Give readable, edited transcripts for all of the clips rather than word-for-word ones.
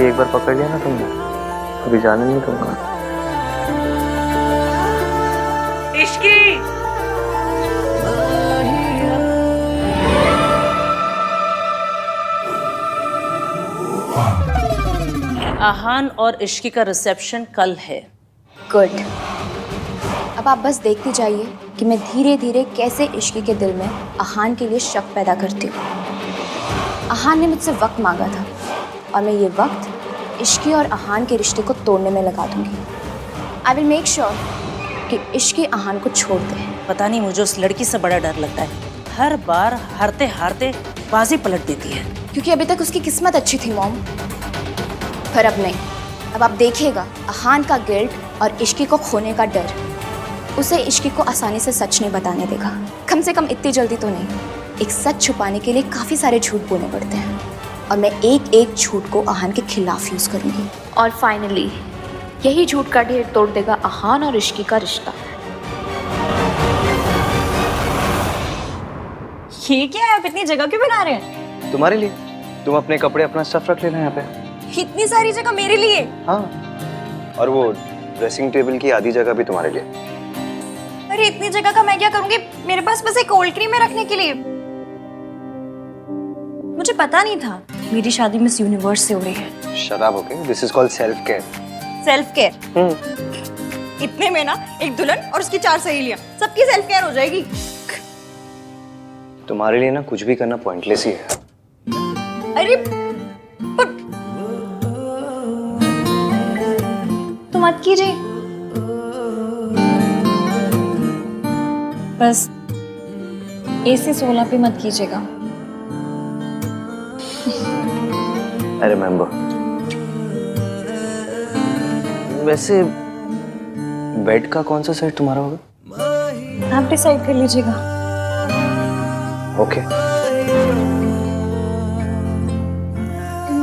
एक बार पकड़ लिया ना तुमने, अभी जाने नहीं दूंगा। इश्की आहान और इश्की का रिसेप्शन कल है। गुड। अब आप बस देखते जाइए कि मैं धीरे धीरे कैसे इश्की के दिल में आहान के लिए शक पैदा करती हूँ। आहान ने मुझसे वक्त मांगा था और मैं ये वक्त इश्की और आहान के रिश्ते को तोड़ने में लगा दूंगी। आई विल मेक श्योर कि इश्की आहान को छोड़ दे। पता नहीं मुझे उस लड़की से बड़ा डर लगता है, हर बार हारते हारते बाजी पलट देती है। क्योंकि अभी तक उसकी किस्मत अच्छी थी मॉम, पर अब नहीं। अब आप देखिएगा आहान का गिल्ट और इश्की को खोने का डर उसे इश्की को आसानी से सच नहीं बताने देगा। कम से कम इतनी जल्दी तो नहीं। एक सच छुपाने के लिए काफ़ी सारे झूठ बोलने पड़ते हैं और मैं एक एक झूठ को आहान के खिलाफ यूज़ करूँगी। और फाइनली यही झूठ का ढेर तोड़ देगा आहान और इश्की का रिश्ता। ये क्या है? आप इतनी जगह क्यों बना रहे हैं? तुम्हारे लिए। तुम अपने कपड़े अपना स्टफ रख लेना यहाँ पे। इतनी सारी जगह मेरे लिए? हाँ, और वो ड्रेसिंग टेबल की आधी जगह भी तुम्हारे लिए। अरे इतनी जगह का मैं क्या करूंगी? मेरे पास बस एक कोल्ड क्रीम है रखने के लिए। मुझे पता नहीं था मेरी शादी मिस यूनिवर्स से हो रही है। शराब हो गई। This is called self care. Self care? इतने में ना एक दुल्हन और उसकी 4 सहेलियां, सबकी सेल्फ केयर हो जाएगी। तुम्हारे लिए ना कुछ भी करना पॉइंटलेस ही है। अरे पर तो मत कीजिए, बस AC 16 पे मत कीजिएगा। I remember. वैसे बेड का कौन सा साइड तुम्हारा होगा? आप डिसाइड कर लीजिएगा। ओके।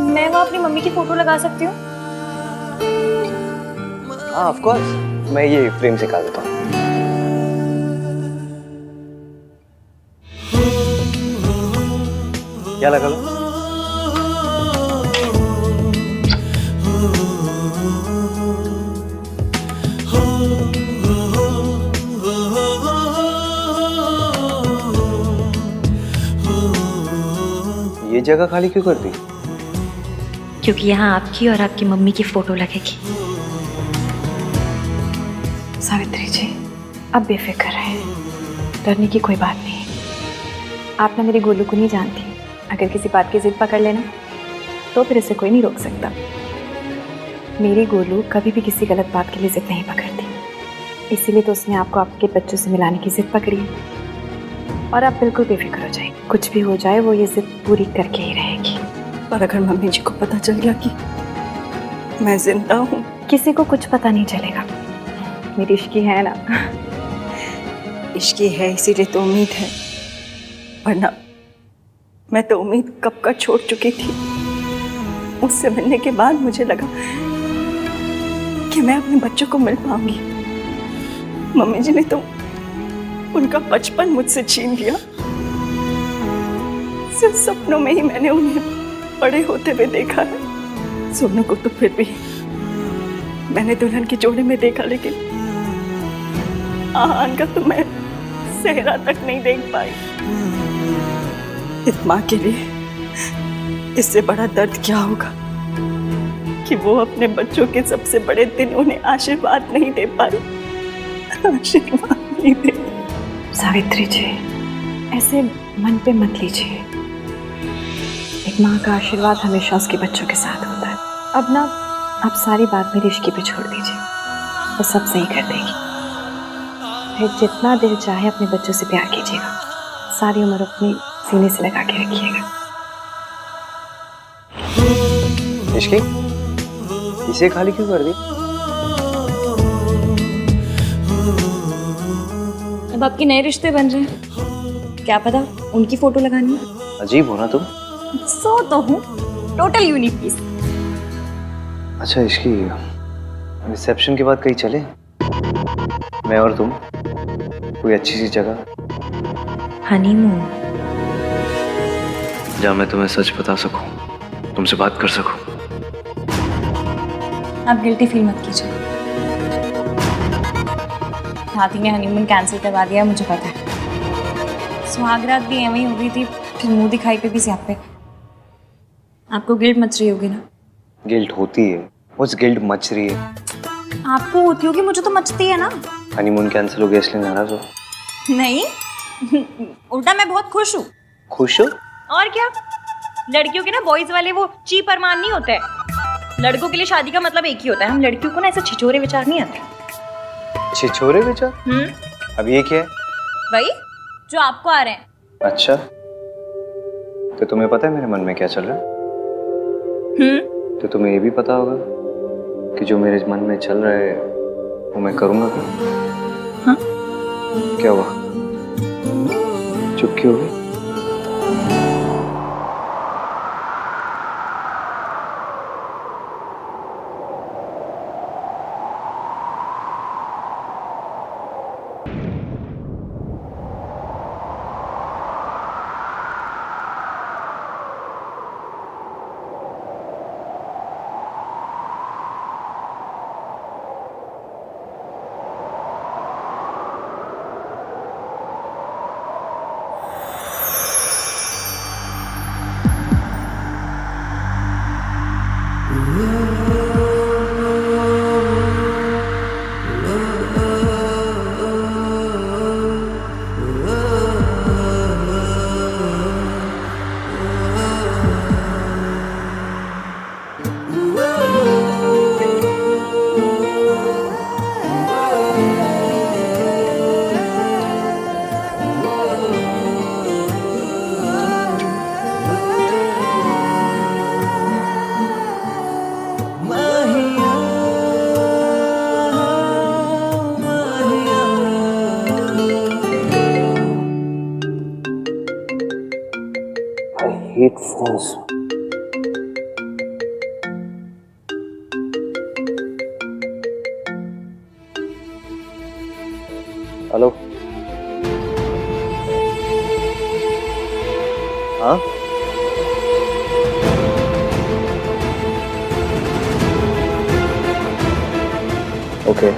मैं वहाँ अपनी मम्मी की फोटो लगा सकती हूँ? हाँ ऑफ कोर्स, मैं ये फ्रेम से निकाल देता हूँ। क्या लगा लो? ये जगह खाली क्यों कर दी? क्योंकि यहाँ आपकी और आपकी मम्मी की फोटो लगेगी। सावित्री जी, अब बेफिक्र रहे, डरने की कोई बात नहीं। आप ना मेरी गोलू को नहीं जानती। अगर किसी बात की जिद पकड़ लेना तो फिर इसे कोई नहीं रोक सकता। मेरी गोलू कभी भी किसी गलत बात के लिए जिद नहीं पकड़ती, इसीलिए तो उसने आपको आपके बच्चों से मिलाने की जिद पकड़ी है। और आप बिल्कुल बेफिक्र हो जाए, कुछ भी हो जाए वो ये जिद पूरी करके ही रहेगी। पर अगर मम्मी जी को पता चल गया कि मैं जिंदा हूँ? किसी को कुछ पता नहीं चलेगा। मेरी इश्की है ना। इश्की है इसीलिए तो उम्मीद है, वरना मैं तो उम्मीद कब का छोड़ चुकी थी। उससे मिलने के बाद मुझे लगा कि मैं अपने बच्चों को मिल पाऊंगी। मम्मी जी ने तो उनका बचपन मुझसे छीन लिया। सिर्फ सपनों में ही मैंने उन्हें बड़े होते हुए देखा है। सोनू को तो फिर भी मैंने दुल्हन के जोड़े में देखा, लेकिन आहान का तो मैं सेहरा तक नहीं देख पाई। इस माँ के लिए इससे बड़ा दर्द क्या होगा कि वो अपने बच्चों के सबसे बड़े दिन उन्हें आशीर्वाद नहीं दे पाई। आशीर्वाद नहीं दे। सावित्री जी, ऐसे मन पे मत लीजिए। एक माँ का आशीर्वाद हमेशा उसके बच्चों के साथ होता है। अब ना आप सारी बात मेरी इश्की पे छोड़ दीजिए, वो सब सही कर देगी। फिर जितना दिल चाहे अपने बच्चों से प्यार कीजिएगा, सारी उम्र अपनी सीने से लगा के रखिएगा। इश्की, इसे खाली क्यों कर दी? अब आपके नए रिश्ते बन रहे हैं, क्या पता उनकी फोटो लगानी है। अजीब हो ना तुम। सो तो हूँ, टोटल यूनिक पीस। अच्छा इश्की, रिसेप्शन के बाद कहीं चले, मैं और तुम, कोई अच्छी सी जगह। हनीमून? जहाँ मैं तुम्हें सच बता सकूं। तुमसे बात कर सकूं। आप गिल्टी फील मत कीजिए। हाथी ने हनीमून कैंसिल करवा दिया, मुझे पता है। सुहागरात भी एवं ही हो गई थी, फिर मुंह दिखाई पे भी स्यापे। आपको गिल्ट मच रही होगी ना? गिल्ट होती है, उस गिल्ट मच रही है। आपको होती होगी, मुझे तो मचती है ना। हनीमून कैंसिल हो गया इसलिए नाराज हो? नहीं उल्टा मैं बहुत खुश हूँ। खुश हो? और क्या, लड़कियों के ना बॉयज वाले वो चीप अरमान नहीं होते हैं। लड़कों के लिए शादी का मतलब एक ही होता है। हम लड़कियों को ना ऐसे छिछोरे विचार नहीं आते। छिछोरे विचार? अब ये क्या है? वही जो आपको आ रहे हैं। अच्छा, तो तुम्हें पता है मेरे मन में क्या चल रहा है? तो तुम्हें ये भी पता होगा कि जो मेरे मन में चल रहा है वो मैं करूंगा क्या? हाँ? क्या हुआ? चुप क्यों हो गई? I hate phones. हेलो। हाँ? ओके।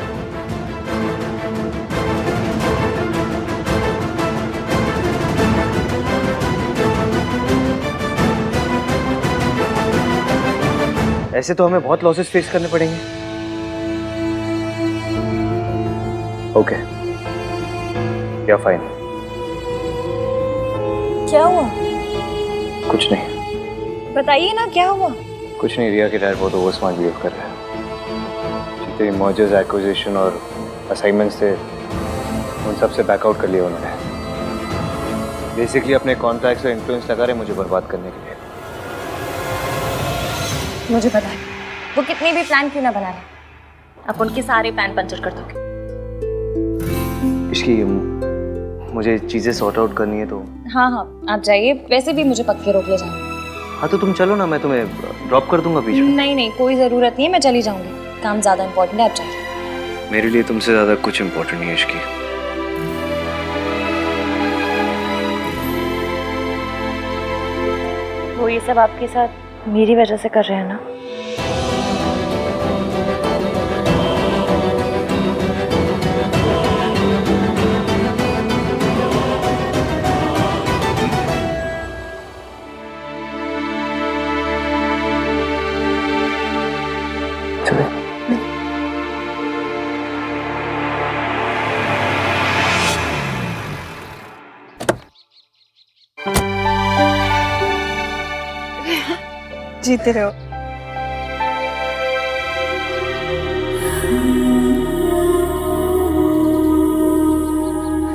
ऐसे तो हमें बहुत लॉसेस फेस करने पड़ेंगे। ओके, या फाइन। क्या हुआ? कुछ नहीं। बताइए ना क्या हुआ। कुछ नहीं, रिया के डैड बहुत ओवर स्मार्ट बिहेव कर रहे हैं। जितने मर्जर्स, एक्विजिशन और असाइनमेंट्स थे उन सब से बैकआउट कर लिया उन्होंने। बेसिकली अपने कॉन्ट्रैक्ट्स और इन्फ्लुएंस लगा रहे मुझे बर्बाद करने के लिए। मुझे पता है वो कितनी भी प्लान क्यों ना बना ले, आप उनके सारे प्लान पंचर कर दोगे। इसकी मुझे चीजें सॉर्ट आउट करनी है तो। हाँ हाँ, आप जाइए। वैसे भी मुझे पक्के रोक ले जाना। हाँ तो तुम चलो ना, मैं तुम्हें ड्रॉप कर दूंगा बीच में। नहीं नहीं, कोई ज़रूरत नहीं है, मैं चली जाऊंगी। काम ज़्यादा इंपॉर्टेंट है, आप जाइए। मेरे लिए तुमसे ज्यादा कुछ इम्पोर्टेंट नहीं है इसकी। वो ये सब आपके साथ मेरी वजह से कर रहे हैं ना? जीते रहो।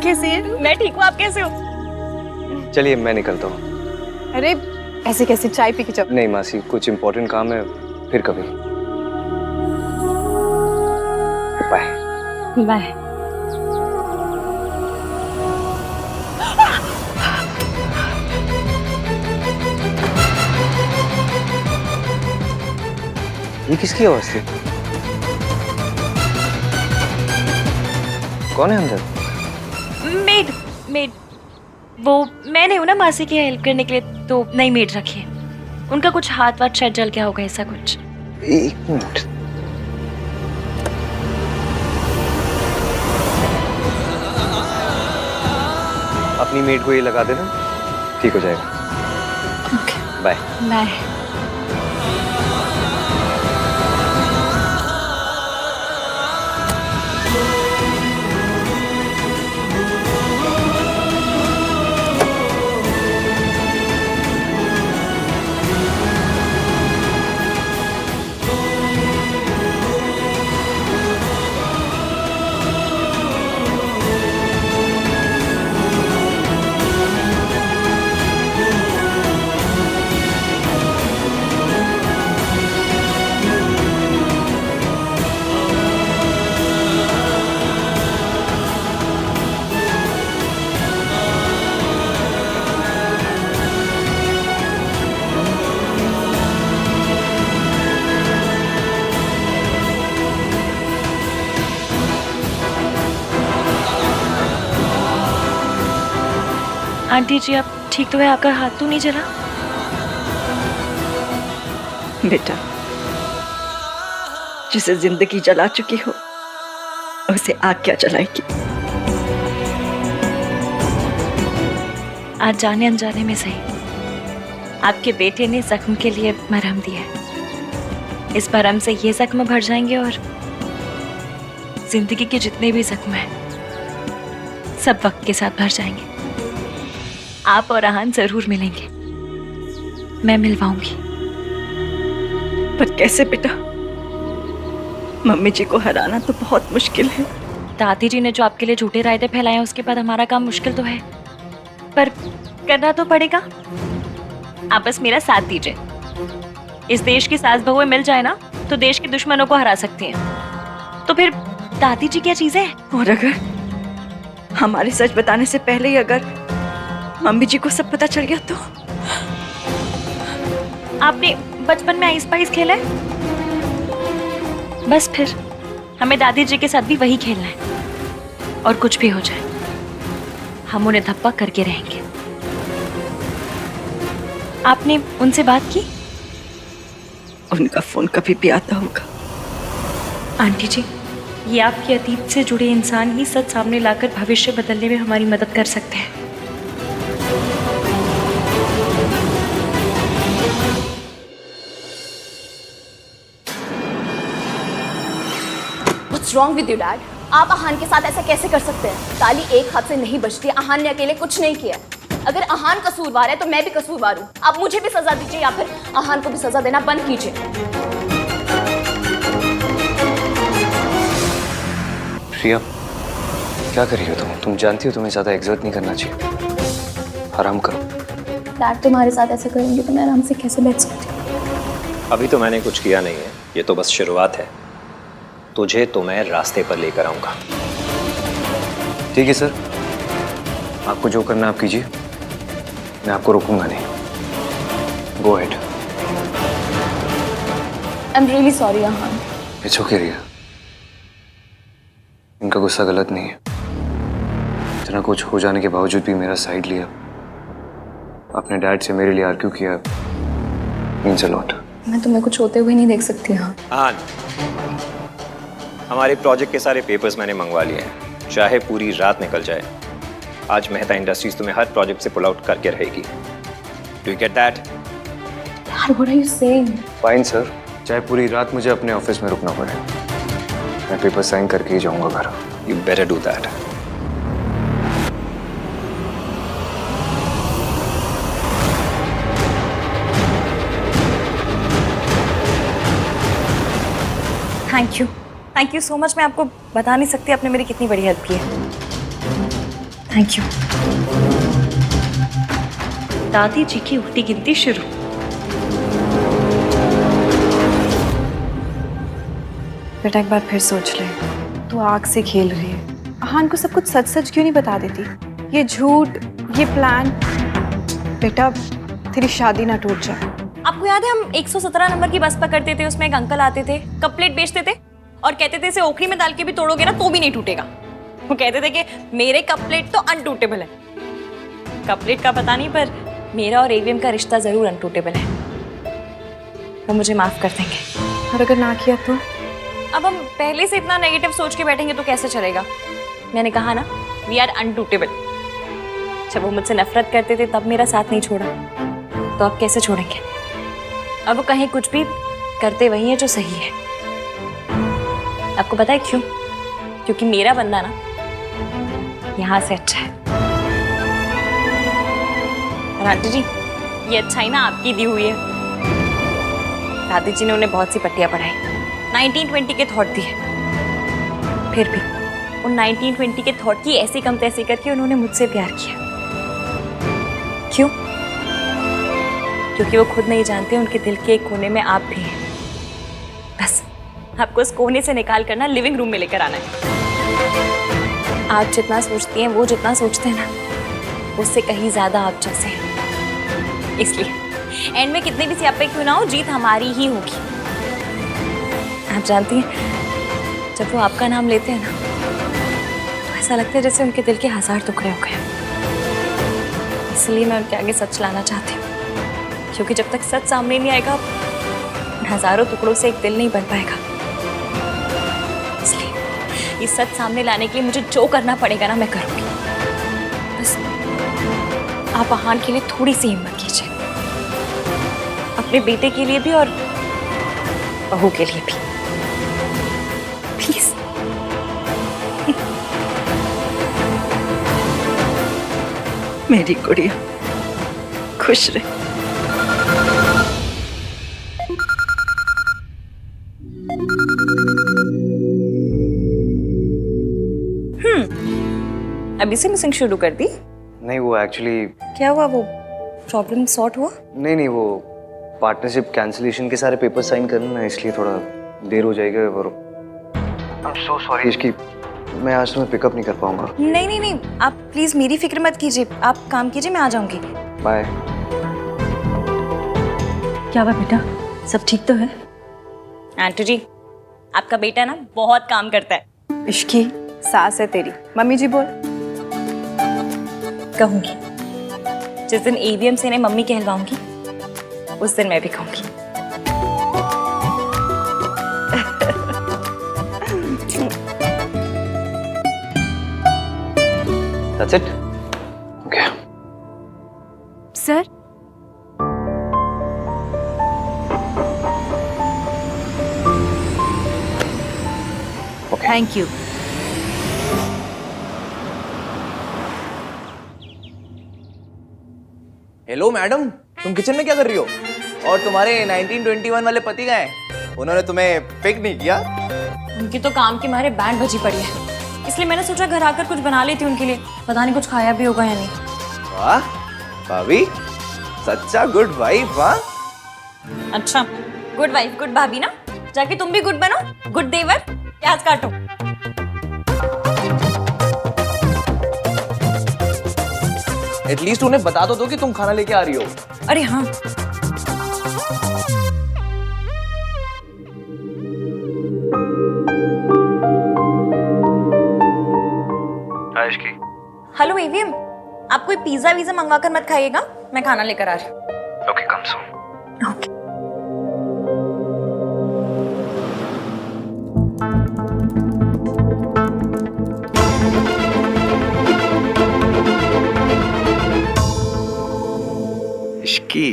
कैसे है? मैं ठीक हूँ, आप कैसे हो? चलिए मैं निकलता हूँ। अरे ऐसे कैसे, चाय पी के जाओ। नहीं मासी, कुछ इम्पोर्टेंट काम है, फिर कभी। बाय। बाय। ये किसकी आवाज थी? कौन है अंदर? मेड मेड वो मैंने हूं ना मासी की हेल्प करने के लिए, तो नई मेड रखी है। उनका कुछ हाथ वाथ शायद जल गया होगा, ऐसा कुछ। एक मिनट। अपनी मेड को ये लगा देना, ठीक हो जाएगा। Okay bye. Bye. Aunty ji आप ठीक तो है? आपका हाथ तो नहीं जला? बेटा, जिसे जिंदगी जला चुकी हो उसे आग क्या जलाएगी। आज जाने अनजाने में सही, आपके बेटे ने जख्म के लिए मरहम दिया है। इस मरहम से ये जख्म भर जाएंगे और जिंदगी के जितने भी जख्म हैं सब वक्त के साथ भर जाएंगे। आप और आहान जरूर मिलेंगे, मैं मिलवाऊंगी। पर कैसे बेटा? मम्मी जी को हराना तो बहुत मुश्किल है। दादी जी ने जो आपके लिए झूठे रायते फैलाए हैं उसके बाद हमारा काम मुश्किल तो है, पर करना तो पड़ेगा। आप बस मेरा साथ दीजिए। इस देश की सास बहुएं मिल जाए ना तो देश के दुश्मनों को हरा सकती हैं। तो फिर दादी जी क्या चीज है? और अगर हमारे सच बताने से पहले ही अगर मम्मी जी को सब पता चल गया तो? आपने बचपन में आइस पाइस खेला है? बस फिर हमें दादी जी के साथ भी वही खेलना है। और कुछ भी हो जाए हम उन्हें धप्पा करके रहेंगे। आपने उनसे बात की? उनका फोन कभी भी आता होगा। आंटी जी, ये आपके अतीत से जुड़े इंसान ही सच सामने लाकर भविष्य बदलने में हमारी मदद कर सकते हैं। What's wrong with you, Dad? आप आहान के साथ ऐसा कैसे कर सकते हैं? ताली एक हाथ से नहीं बजती। आहान ने अकेले कुछ नहीं किया। अगर आहान कसूरवार है तो मैं भी कसूरवार हूँ। आप मुझे भी सजा दीजिए या फिर आहान को भी सजा देना बंद कीजिए। प्रिया, क्या कर रही हो तुम? तुम जानती हो तुम्हें ज्यादा एग्जर्ट नहीं करना चाहिए। आराम करो। डैड तुम्हारे साथ ऐसे करेंगे तो मैं आराम से कैसे बैठ सकती हूँ? अभी तो मैंने कुछ किया नहीं है, ये तो बस शुरुआत है। तुझे तो मैं रास्ते पर लेकर आऊंगा। ठीक है सर, आपको जो करना आप कीजिए, मैं आपको रोकूंगा नहीं। Go ahead. I am really sorry Aahan. It's okay Riya, इनका गुस्सा गलत नहीं है। इतना कुछ हो जाने के बावजूद भी मेरा साइड लिया, अपने डैड से मेरे लिए आर्ग्यू किया, मीन्स अ लॉट। मैं तुम्हें कुछ होते हुए नहीं देख सकती। हाँ, हमारे प्रोजेक्ट के सारे पेपर्स मैंने मंगवा लिए हैं। चाहे पूरी रात निकल जाए, आज मेहता इंडस्ट्रीज तुम्हें हर प्रोजेक्ट से पुल आउट करके रहेगी। Do you get that? Dad, what are you saying? Fine sir, चाहे पूरी रात मुझे अपने ऑफिस में रुकना पड़े, मैं पेपर साइन करके ही जाऊंगा घर। You better do that. Thank you so much. मैं आपको बता नहीं सकती आपने मेरी कितनी बड़ी हेल्प की है। Thank you. दादी जी की उल्टी गिनती शुरू। बेटा एक बार फिर सोच ले, तू आग से खेल रही है। आहान को सब कुछ सच सच क्यों नहीं बता देती? ये झूठ, ये प्लान। बेटा तेरी शादी ना टूट जाए। आपको याद है हम 117 नंबर की बस पकड़ते थे, उसमें एक अंकल आते थे, कप प्लेट बेचते थे और कहते थे इसे ओखली में डाल के भी तोड़ोगे ना तो भी नहीं टूटेगा। वो कहते थे कि मेरे कप प्लेट तो अनटूटेबल है। कप प्लेट का पता नहीं, पर मेरा और एवीएम का रिश्ता जरूर अनटूटेबल है। वो मुझे माफ कर देंगे। और अगर ना किया तो? अब हम पहले से इतना नेगेटिव सोच के बैठेंगे तो कैसे चलेगा? मैंने कहा ना, वी आर अनटूटेबल। जब वो मुझसे नफरत करते थे तब मेरा साथ नहीं छोड़ा, तो अब कैसे छोड़ेंगे? अब वो कहीं कुछ भी करते वही है जो सही है। आपको पता है क्यों? क्योंकि मेरा बंदा ना यहाँ से अच्छा है। और आंटी जी, ये अच्छाई ना आपकी दी हुई है। दादी जी ने उन्हें बहुत सी पट्टियां पढ़ाई, 1920 के थॉट दिए। फिर भी उन 1920 के थॉट की ऐसी कम तैसी करके उन्होंने मुझसे प्यार किया। क्यों? क्योंकि वो खुद नहीं जानते उनके दिल के एक कोने में आप भी हैं। बस आपको उस कोने से निकाल कर ना लिविंग रूम में लेकर आना है। आप जितना सोचती हैं, वो जितना सोचते हैं ना, उससे कहीं ज्यादा आप जैसे हैं। इसलिए एंड में कितने भी सियापे क्यों ना हो, जीत हमारी ही होगी। आप जानती हैं, जब वो आपका नाम लेते हैं ना, तो ऐसा लगता है जैसे उनके दिल के 1000 टुकड़े हो गए। इसलिए मैं उनके आगे सच लाना चाहती हूँ, क्योंकि जब तक सच सामने नहीं आएगा, उन हजारों टुकड़ों से एक दिल नहीं बन पाएगा। इसलिए ये सच सामने लाने के लिए मुझे जो करना पड़ेगा ना, मैं करूँगी। बस आप आहान के लिए थोड़ी सी हिम्मत कीजिए, अपने बेटे के लिए भी और बहू के लिए भी, प्लीज। मेरी गुड़िया खुश रहे। अभी से मिसिंग शुरू कर दी? नहीं, वो एक्चुअली क्या हुआ? वो प्रॉब्लम सॉर्ट हुआ? नहीं, वो पार्टनरशिप कैंसिलेशन के सारे पेपर साइन करना है, इसलिए थोड़ा देर हो जाएगा। और आई एम सो सॉरी इसकी, मैं आज तुम्हें पिकअप नहीं कर पाऊंगा। नहीं, आप प्लीज मेरी फिक्र मत कीजिए। आप काम कीजिए, मैं आ जाऊंगी। बाय। क्या हुआ बेटा, सब ठीक तो है? आंटी जी, आपका बेटा ना बहुत काम करता है। इश्की सास है तेरी। मम्मी जी बोल। कहूंगी, जिस दिन एवीएम से इन्हें मम्मी कहलवाऊंगी, उस दिन मैं भी कहूंगी। That's it? Okay. Sir, thank you. Hello madam, तुम किचन में क्या कर रही हो? और तुम्हारे 1921 वाले पति गए, उन्होंने तुम्हें पिक नहीं किया? उनकी तो काम के मारे बैंड बजी पड़ी है, इसलिए मैंने सोचा घर आकर कुछ बना लेती उनके लिए। पता नहीं कुछ खाया भी होगा या नहीं। वाह भाभी, सच्चा गुड वाइफ। वाह, अच्छा, गुड वाइफ गुड भाभी ना, जाके तुम भी गुड बनो। गुड देवर, प्याज काटो। एटलीस्ट उन्हें बता तो दो कि तुम खाना लेके आ रही हो। अरे हाँ, हेलो एवीएम, आप कोई पिज्जा वीजा मंगवा कर मत खाइएगा, मैं खाना लेकर आ रही हूँ। Okay, come soon. Okay. Ishki,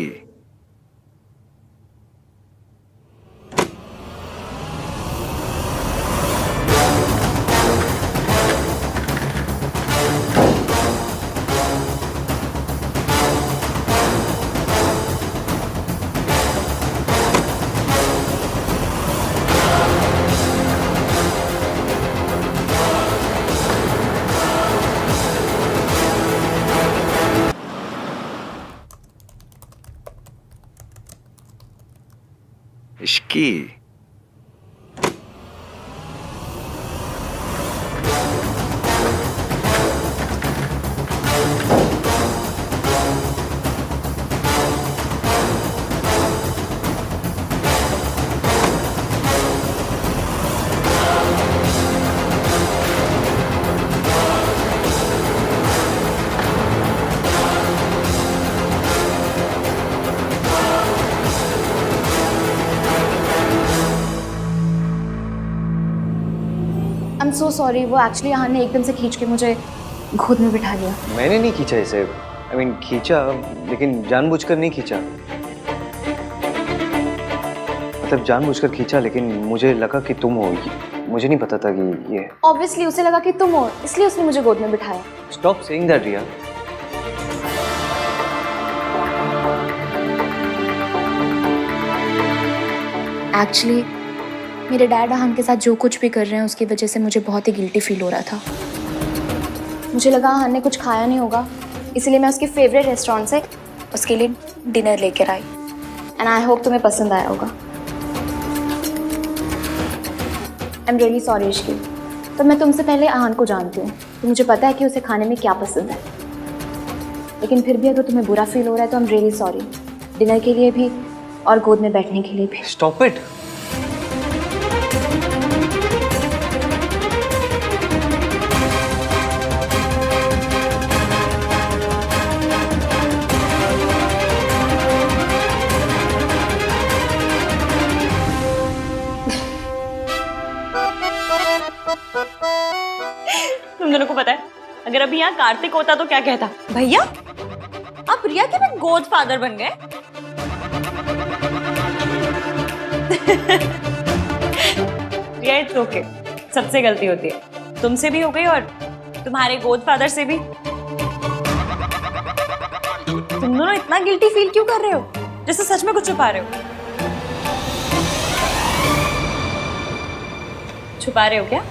Ishki, am so sorry. वो एक्चुअली अहान ने एकदम से खींच के मुझे गोद में बिठा लिया। मैंने नहीं खींचा इसे, खींचा लेकिन जानबूझकर नहीं खींचा। मतलब जानबूझकर खींचा, लेकिन मुझे लगा कि तुम हो। मुझे नहीं पता था कि ये। ऑब्वियसली उसे लगा कि तुम हो, इसलिए उसने मुझे गोद में बिठाया। Stop saying that Riya. Actually मेरे डैड अहान के साथ जो कुछ भी कर रहे हैं उसकी वजह से मुझे बहुत ही गिल्टी फील हो रहा था। मुझे लगा अहान ने कुछ खाया नहीं होगा, इसलिए मैं उसके फेवरेट रेस्टोरेंट से उसके लिए डिनर लेकर आई। एंड आई होप तुम्हें पसंद आया होगा। आई एम रियली सॉरी इश्की। तो मैं तुमसे पहले अहान को जानती हूँ, तो मुझे पता है कि उसे खाने में क्या पसंद है। लेकिन फिर भी अगर तुम्हें बुरा फील हो रहा है तो आई एम रियली सॉरी, डिनर के लिए भी और गोद में बैठने के लिए भी। Stop it. तुम दोनों को पता है, अगर अभी यहाँ कार्तिक होता तो क्या कहता? भैया आप रिया के भी गोद फादर बन गए। रिया इट्स ओके, सबसे गलती होती है। तुमसे भी हो गई और तुम्हारे गोद फादर से भी। तुम दोनों इतना गिल्टी फील क्यों कर रहे हो, जैसे सच में कुछ छुपा रहे हो? छुपा रहे हो क्या?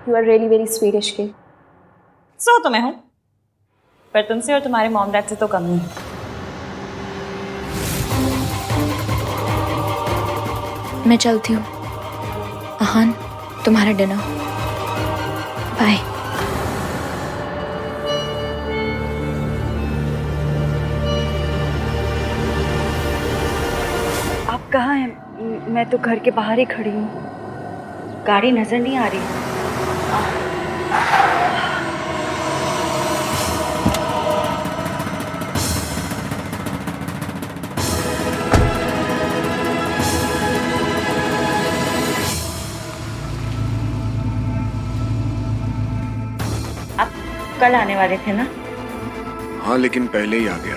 You are really very sweet Ishqi. So तो मैं हूं, पर तुमसे और तुम्हारे मॉम डैड से तो कम नहीं। मैं चलती हूँ। अहान, तुम्हारा डिनर। बाय। आप कहाँ हैं? मैं तो घर के बाहर ही खड़ी हूँ, गाड़ी नजर नहीं आ रही। आप कल आने वाले थे ना? हाँ, लेकिन पहले ही आ गया।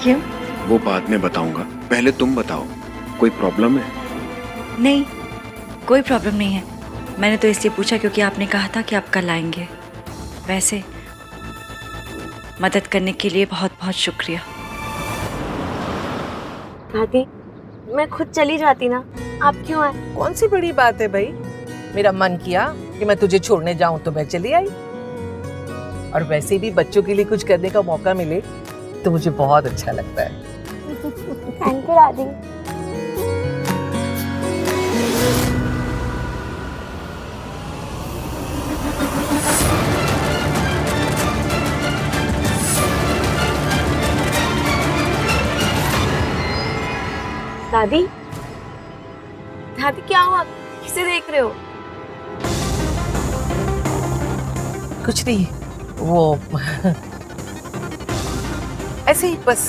क्यों? वो बाद में बताऊंगा, पहले तुम बताओ, कोई प्रॉब्लम है? नहीं, कोई प्रॉब्लम नहीं है। मैंने तो इसलिए पूछा क्योंकि आपने कहा था कि आप कल आएंगे। वैसे मदद करने के लिए बहुत बहुत शुक्रिया। दादी, मैं खुद चली जाती ना, आप क्यों आए? कौन सी बड़ी बात है भाई, मेरा मन किया कि मैं तुझे छोड़ने जाऊं तो मैं चली आई। और वैसे भी बच्चों के लिए कुछ करने का मौका मिले तो मुझे बहुत अच्छा लगता है। थैंक यू दादी। दादी, दादी क्या हुआ? किसे देख रहे हो? कुछ नहीं, वो ऐसे ही बस।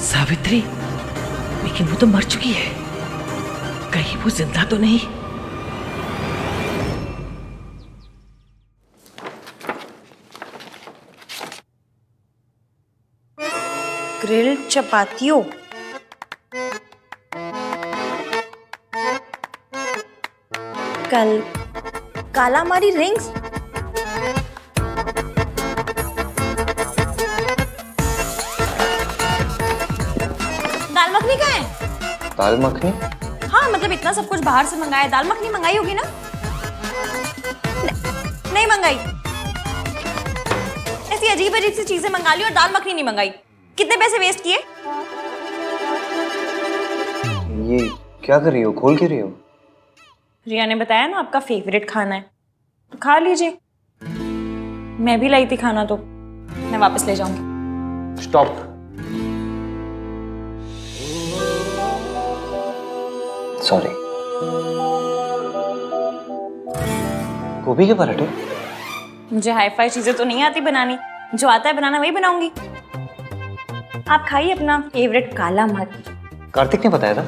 सावित्री, लेकिन वो तो मर चुकी है, कहीं वो जिंदा तो नहीं? ग्रिल्ड चपातियों, कल कालामारी रिंग्स, दाल मखनी कहाँ है? दाल मखनी? हाँ मतलब इतना सब कुछ बाहर से मंगाया, दाल मखनी मंगाई होगी ना? नहीं मंगाई। ऐसी अजीब अजीब सी चीजें मंगा ली और दाल मखनी नहीं मंगाई। कितने पैसे वेस्ट किए? ये क्या कर रही हो, खोल के रही हो? रिया ने बताया ना आपका फेवरेट खाना है, तो खा लीजिए। मैं भी लाई थी खाना, तो मैं वापस ले जाऊंगी। स्टॉप। सॉरी। गोभी के पराठे? मुझे हाई फाई चीजें तो नहीं आती बनानी, जो आता है बनाना वही बनाऊंगी। आप खाइए अपना फेवरेट काला मर्च। कार्तिक ने बताया था।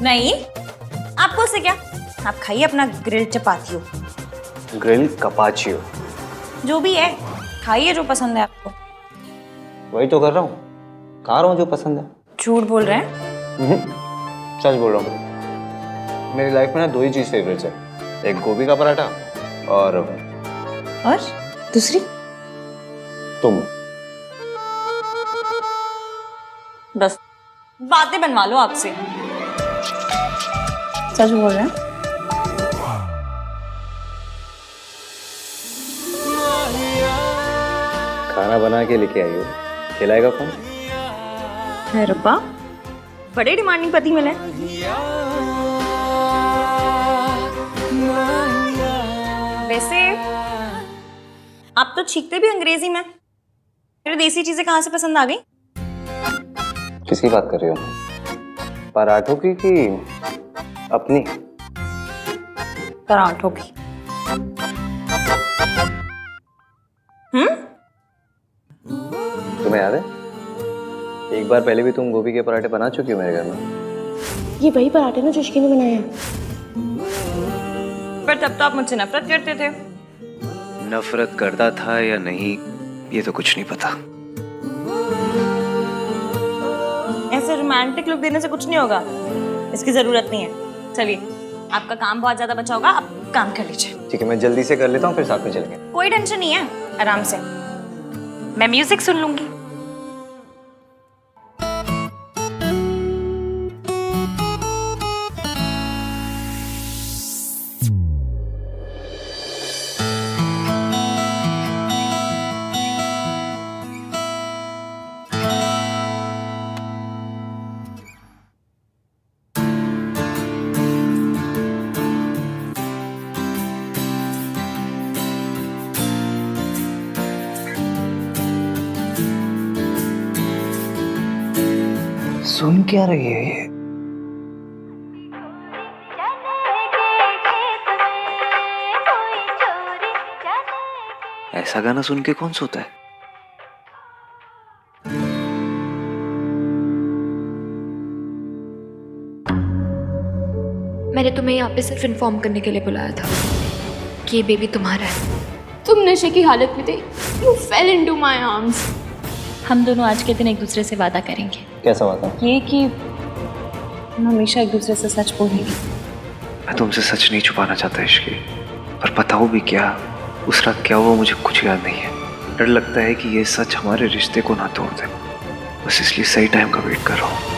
नहीं, आपको उससे क्या, आप खाइए अपना ग्रिल चपातियो, ग्रिल कपाचियो, जो भी है खाइए, जो पसंद है आपको। वही तो कर रहा हूँ, खा रहा हूँ जो पसंद है। झूठ बोल रहे हैं? सच बोल रहा हूँ। मेरी लाइफ में ना 2 ही चीज फेवरेट्स है, एक गोभी का पराठा और दूसरी? तुम। बस बातें बनवा लो आपसे। सच बोल रहे हैं? खाना बना के लेके आई हो, खिलाएगा कौन? है रब्बा, बड़े डिमांडिंग पति मिले। वैसे आप तो छींकते भी अंग्रेजी में, फिर देसी चीजें कहाँ से पसंद आ गई? किसकी बात कर रही हो? पराठों की कि अपनी? पराठों की। तुम्हें याद है एक बार पहले भी तुम गोभी के पराठे बना चुकी हो मेरे घर में? ये वही पराठे ना जो इश्की ने बनाए हैं। पर तब तो आप मुझसे नफरत करते थे। नफरत करता था या नहीं ये तो कुछ नहीं पता। ऐसे रोमांटिक लुक देने से कुछ नहीं होगा, इसकी जरूरत नहीं है। चलिए, आपका काम बहुत ज्यादा बचा होगा, आप काम कर लीजिए। ठीक है, मैं जल्दी से कर लेता हूँ, फिर साथ में चलेंगे। कोई टेंशन नहीं है, आराम से। मैं म्यूजिक सुन लूंगी। सुन क्या रही है ये? ऐसा गाना सुन के कौन सोता है? मैंने तुम्हें यहाँ पे सिर्फ इन्फॉर्म करने के लिए बुलाया था कि ये बेबी तुम्हारा है। तुम नशे की हालत में थे, you fail into my arms. हम दोनों आज के दिन एक दूसरे से वादा करेंगे। कैसा वादा? ये कि हम हमेशा एक दूसरे से सच बोलेंगे। मैं तुमसे सच नहीं छुपाना चाहता इश्की, पर बताऊं भी क्या, उस रात क्या हुआ मुझे कुछ याद नहीं है। डर लगता है कि ये सच हमारे रिश्ते को ना तोड़ दे, बस इसलिए सही टाइम का वेट कर रहा हूँ।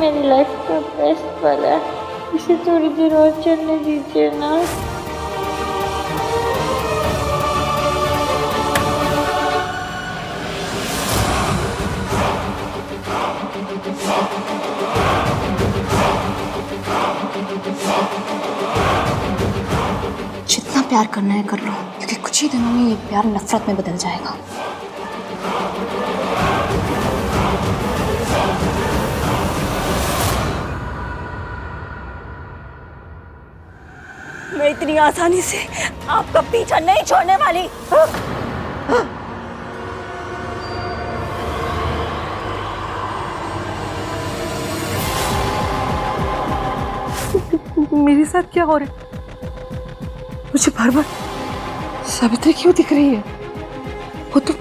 मेरी लाइफ का बेस्ट पल है, इसे थोड़ी देर और चलने दीजिए ना। जितना प्यार करना है कर लो, क्योंकि कुछ ही दिनों में ये प्यार नफरत में बदल जाएगा। मैं इतनी आसानी से आपका पीछा नहीं छोड़ने वाली। मेरे साथ क्या हो रहा है? मुझे बार बार सावित्री क्यों दिख रही है? वो तो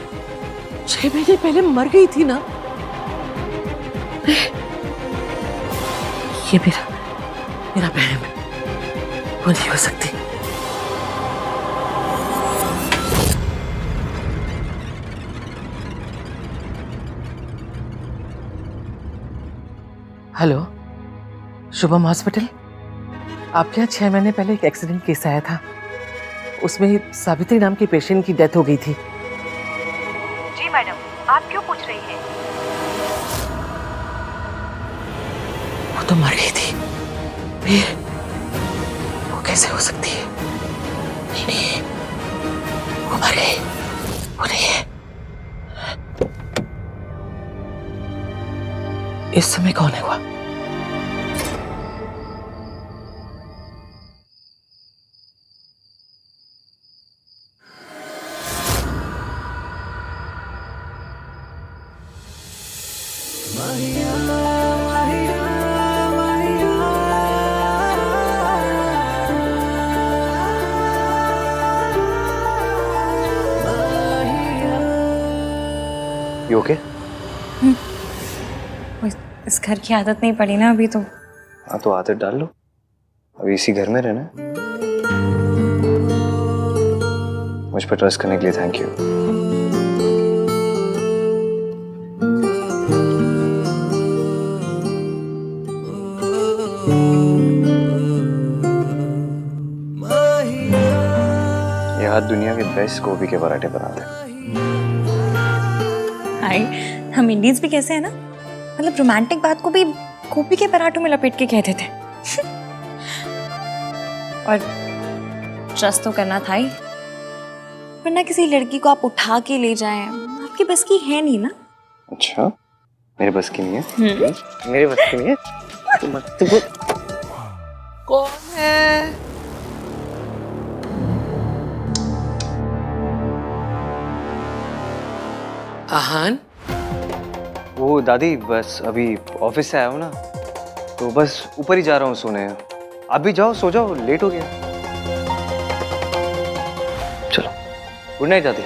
6 महीने पहले मर गई थी ना। ये मेरा बहन है, वो नहीं हो सकती। Hello, Shubham hospital. आपके यहाँ 6 महीने पहले एक एक्सीडेंट केस आया था, उसमें सावित्री नाम की पेशेंट की डेथ हो गई थी। जी मैडम, आप क्यों पूछ रही हैं? वो तो मर गई थी। फिर वो कैसे हो सकती है? नहीं नहीं, वो मर गई, वो नहीं है। इस समय कौन है वो? You okay? इस घर की आदत नहीं पड़ी ना अभी तो। हाँ तो आदत डाल लो, अभी इसी घर में रहना है। मुझ पर ट्रस्ट करने के लिए थैंक यू। ये हाथ दुनिया के बेस्ट गोभी के पराठे बनाते हैं। हाय, हम इंडियंस भी कैसे है ना, मतलब रोमांटिक बात को भी गोभी के पराठों में लपेट के कहते थे। और ट्रस्ट तो करना था ही, वरना किसी लड़की को आप उठा के ले जाएं आपकी बस की है नहीं ना। अच्छा, मेरे बस की नहीं है? मेरे बस की नहीं है? तुमको कौन है? आहान? वो दादी, बस अभी ऑफिस से आया हूँ ना, तो बस ऊपर ही जा रहा हूँ सोने। आप भी जाओ, सो जाओ, लेट हो गया। चलो, गुड नाइट दादी।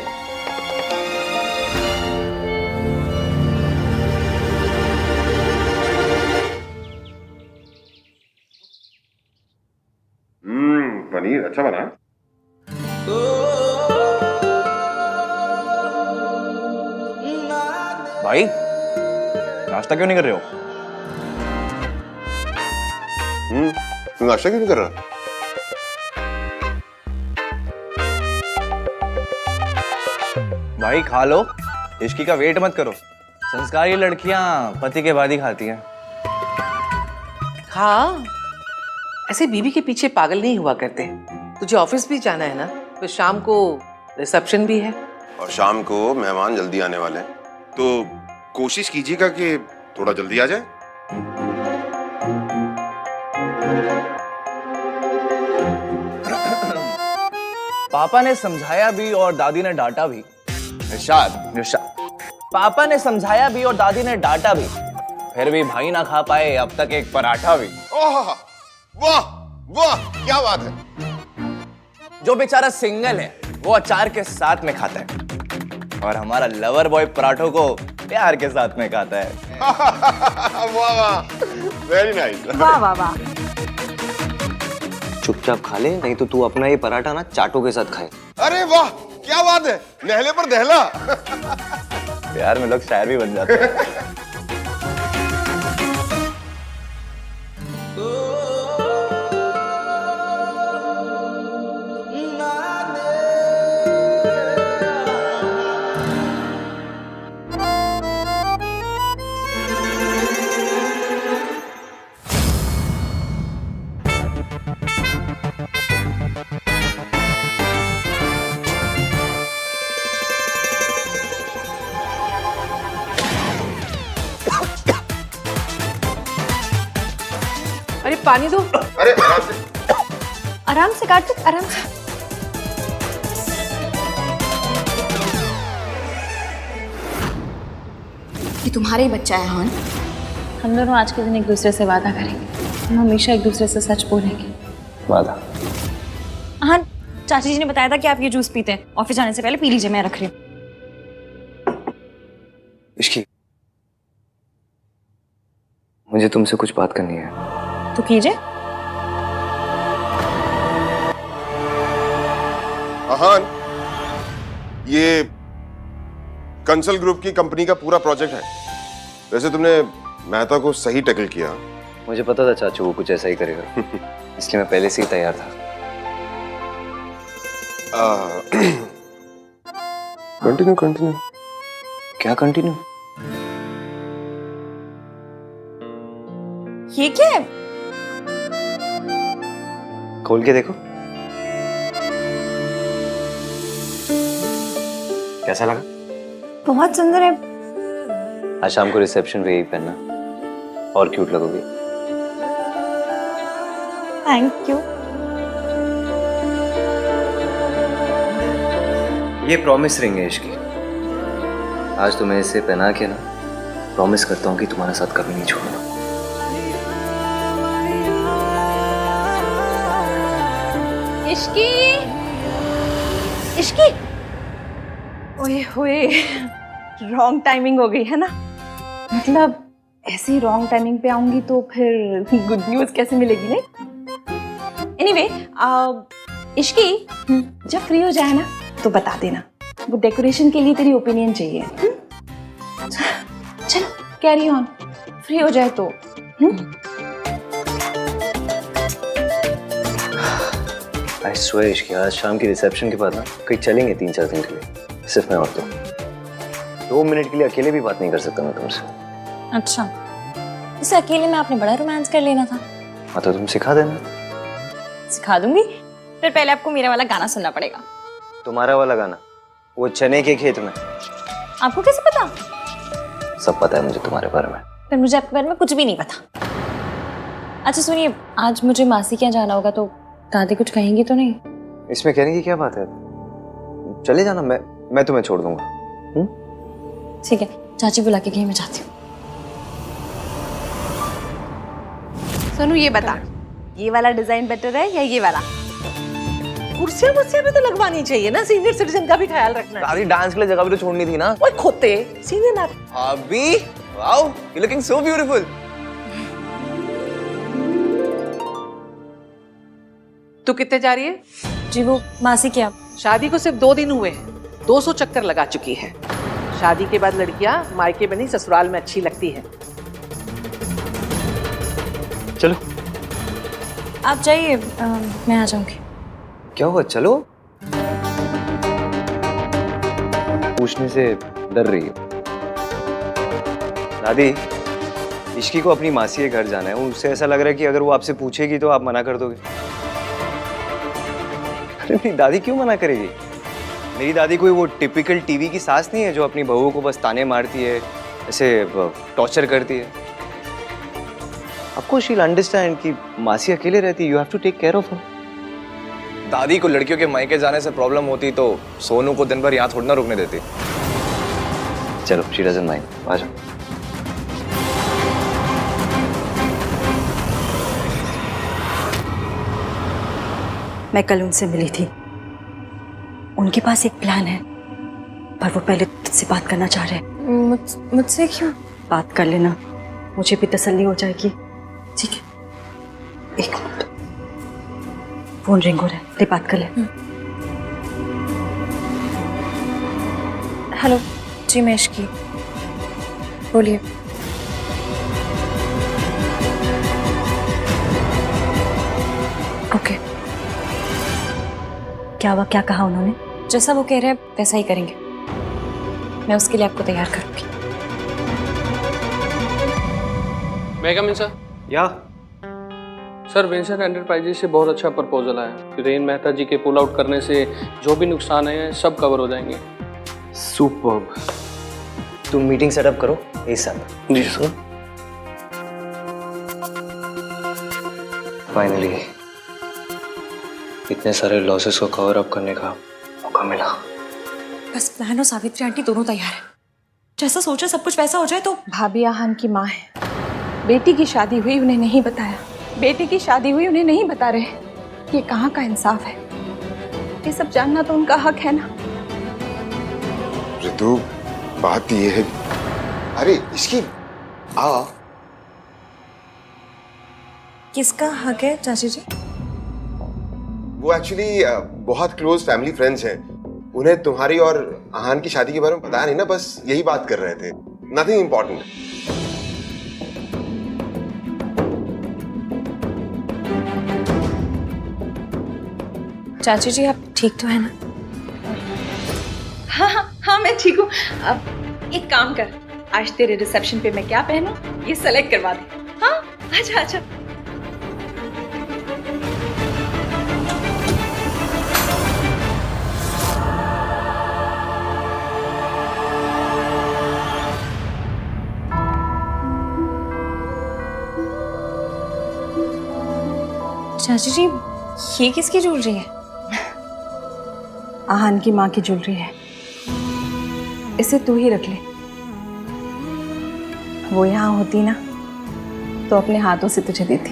पनीर अच्छा बना। भाई, नाश्ता क्यों नहीं कर रहे हो? तू नाश्ता क्यों नहीं कर रहा? भाई खा लो, इश्की का वेट मत करो। संस्कारी लड़कियां पति के बाद ही खाती हैं। हाँ, ऐसे बीवी के पीछे पागल नहीं हुआ करते। तुझे ऑफिस भी जाना है ना, तो शाम को रिसेप्शन भी है। और शाम को मेहमान जल्दी आने वाले हैं, तो कोशिश कीजिएगा कि थोड़ा जल्दी आ जाए। पापा ने समझाया भी और दादी ने डांटा भी। इरशाद, इरशाद। पापा ने समझाया भी और दादी ने डांटा भी, फिर भी भाई ना खा पाए अब तक एक पराठा भी। ओह, वाह वाह, क्या बात है। जो बेचारा सिंगल है वो अचार के साथ में खाता है, और हमारा लवर बॉय पराठों को प्यार के साथ में खाता है। वाह वाह, वेरी नाइस। वाह वाह वाह। चुपचाप खा ले, नहीं तो तू अपना ये पराठा ना चाटों के साथ खाए। अरे वाह, क्या बात है, नहले पर दहला। प्यार में लोग शायर भी बन जाते हैं। अरे पानी दो। अरे आराम से कार्तिक, आराम से। ये तुम्हारा ही बच्चा है हान। हम दोनों आज के दिन एक दूसरे से वादा करेंगे, हम हमेशा एक दूसरे से सच बोलेंगे। वादा? हाँ, चाची जी ने बताया था कि आप ये जूस पीते हैं, ऑफिस जाने से पहले पी लीजिए, मैं रख रही हूँ। इश्की, मुझे तुमसे कुछ बात करनी है। तो कीजिए। आहान, ये कंसल ग्रुप की कंपनी का पूरा प्रोजेक्ट है। वैसे तुमने मेहता को सही टैकल किया। मुझे पता था चाचू वो कुछ ऐसा ही करेगा, इसलिए मैं पहले से ही तैयार था। Continue continue. क्या कंटिन्यू? ये क्या है? खोल के देखो। कैसा लगा? बहुत सुंदर है। आज शाम को रिसेप्शन पे यही पहनना, और क्यूट लगोगी। Thank you. ये प्रॉमिस रिंग है इसकी। आज तुम्हें इसे पहना के ना प्रॉमिस करता हूँ कि तुम्हारा साथ कभी नहीं छोड़ूंगा। इश्की, इश्की, ओए होए, रॉन्ग टाइमिंग हो गई है ना। मतलब ऐसी रॉन्ग टाइमिंग पे आऊंगी तो फिर गुड न्यूज कैसे मिलेगी नहीं? एनीवे, इश्की, जब फ्री हो जाए ना तो बता देना। वो डेकोरेशन के लिए तेरी ओपिनियन चाहिए। चलो कैरी ऑन, फ्री हो जाए तो। आई स्वेयर इश्की, आज शाम की रिसेप्शन के बाद ना कहीं चलेंगे 3-4 दिन के लिए, सिर्फ मैं और तुम। 2 मिनट के लिए अकेले भी बात नहीं कर सकता मैं तुमसे। अच्छा, इसे अकेले में आपने बड़ा रोमांस कर लेना था। हाँ तो तुम सिखा देना। सिखा दूंगी, फिर पहले आपको मेरा वाला गाना सुनना पड़ेगा। तुम्हारा वाला गाना? वो चने के खेत में? आपको कैसे पता? सब पता है मुझे तुम्हारे बारे में। फिर मुझे आपके बारे में कुछ भी नहीं पता। अच्छा सुनिए, आज मुझे मासी के यहाँ जाना होगा तो दादी कुछ कहेंगी तो नहीं? इसमें कहने की क्या बात है, चले जाना, मैं तुम्हें छोड़ दूंगा। ठीक है, चाची बुला के गई, मैं जाती हूँ। सोनू ये बता, ये वाला डिजाइन बेटर है या ये वाला? कुर्सियां भी तो लगवानी चाहिए ना, सीनियर सिटीजन का भी ख्याल रखना है। दादी डांस के लिए जगह भी तो छोड़नी थी ना। ओए खोते, सीनियर ना। अभी wow, you looking so beautiful. तू कितने जा रही है? जी वो मासी के यहाँ। शादी को सिर्फ 2 दिन हुए हैं, 200 चक्कर लगा चुकी है। शादी के बाद लड़कियां मायके में नहीं ससुराल में अच्छी लगती है। चलो आप जाइए, मैं आ जाऊंगी। क्या हुआ, चलो। पूछने से डर रही है दादी। इश्की को अपनी मासी के घर जाना है, उससे ऐसा लग रहा है कि अगर वो आपसे पूछेगी तो आप मना कर दोगे। अरे मेरी दादी क्यों मना करेगी? मेरी दादी कोई वो टिपिकल टीवी की सास नहीं है जो अपनी बहू को बस ताने मारती है, ऐसे टॉर्चर करती है। आपको शील अंडरस्टैंड कि मासी अकेले रहती है, you have to take care of her. दादी को लड़कियों के मायके जाने से प्रॉब्लम होती तो सोनू को दिन भर यहाँ थोड़ा ना रुकने देती। चलो, शी डजंट माइंड, आ जाओ। मैं कल उनसे मिली थी, उनके पास एक प्लान है, पर वो पहले तुझसे बात करना चाह रहे हैं। मुझसे क्यों? बात कर लेना, मुझे भी तसल्ली हो जाएगी। ठीक है, एक मिनट, फोन रिंग हो रहा है, ले बात कर ले। हेलो जी, मैं इश्की, बोलिए। ओके, क्या हुआ, क्या कहा उन्होंने? जैसा वो कह रहे हैं वैसा ही करेंगे। मैं उसके लिए आपको तैयार करूंगी। मैं कम इन सर? या सर, वेंचर एंटरप्राइजेस से बहुत अच्छा प्रपोजल आया। रेन मेहता जी के पुल आउट करने से जो भी नुकसान है सब कवर हो जाएंगे। सुपर्ब। तुम मीटिंग सेटअप करो ASAP। जी सर। फाइनली इतने सारे लॉसेस को कवर अप करने का मौका मिला। बस प्लान और सावित्री आंटी दोनों तैयार है। जैसा सोचा सब कुछ वैसा हो जाए तो। भाभी आहान की माँ है, बेटी की शादी हुई उन्हें नहीं बताया, बेटी की शादी हुई उन्हें नहीं बता रहे। ये कहाँ का इंसाफ है? ये सब जानना तो उनका हक है ना। ऋतु, बात ये है, अरे इसकी आ। किसका हक है चाची जी? वो एक्चुअली बहुत क्लोज फैमिली फ्रेंड्स हैं। उन्हें तुम्हारी और आहान की शादी के बारे में पता नहीं ना, बस यही बात कर रहे थे, नथिंग इम्पोर्टेंट। चाची जी आप ठीक तो है ना? मैं ठीक हूँ। अब एक काम कर, आज तेरे रिसेप्शन पे मैं क्या पहनूं ये सेलेक्ट करवा दे। हाँ आजा आजा। चाची जी ये किसकी ज्वेलरी है? आहान की माँ की ज्वेलरी है, इसे तू ही रख ले। वो यहाँ होती ना तो अपने हाथों से तुझे देती।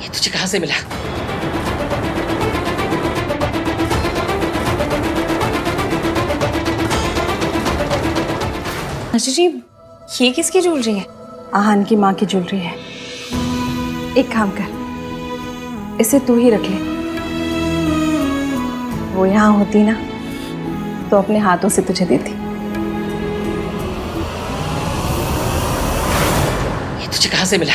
ये तुझे कहाँ से मिला? चाची जी ये किसकी ज्वेलरी है? आहान की माँ की ज्वेलरी है। एक काम कर, इसे तू ही रख ले। वो यहाँ होती ना तो अपने हाथों से तुझे देती। ये तुझे कहाँ से मिला?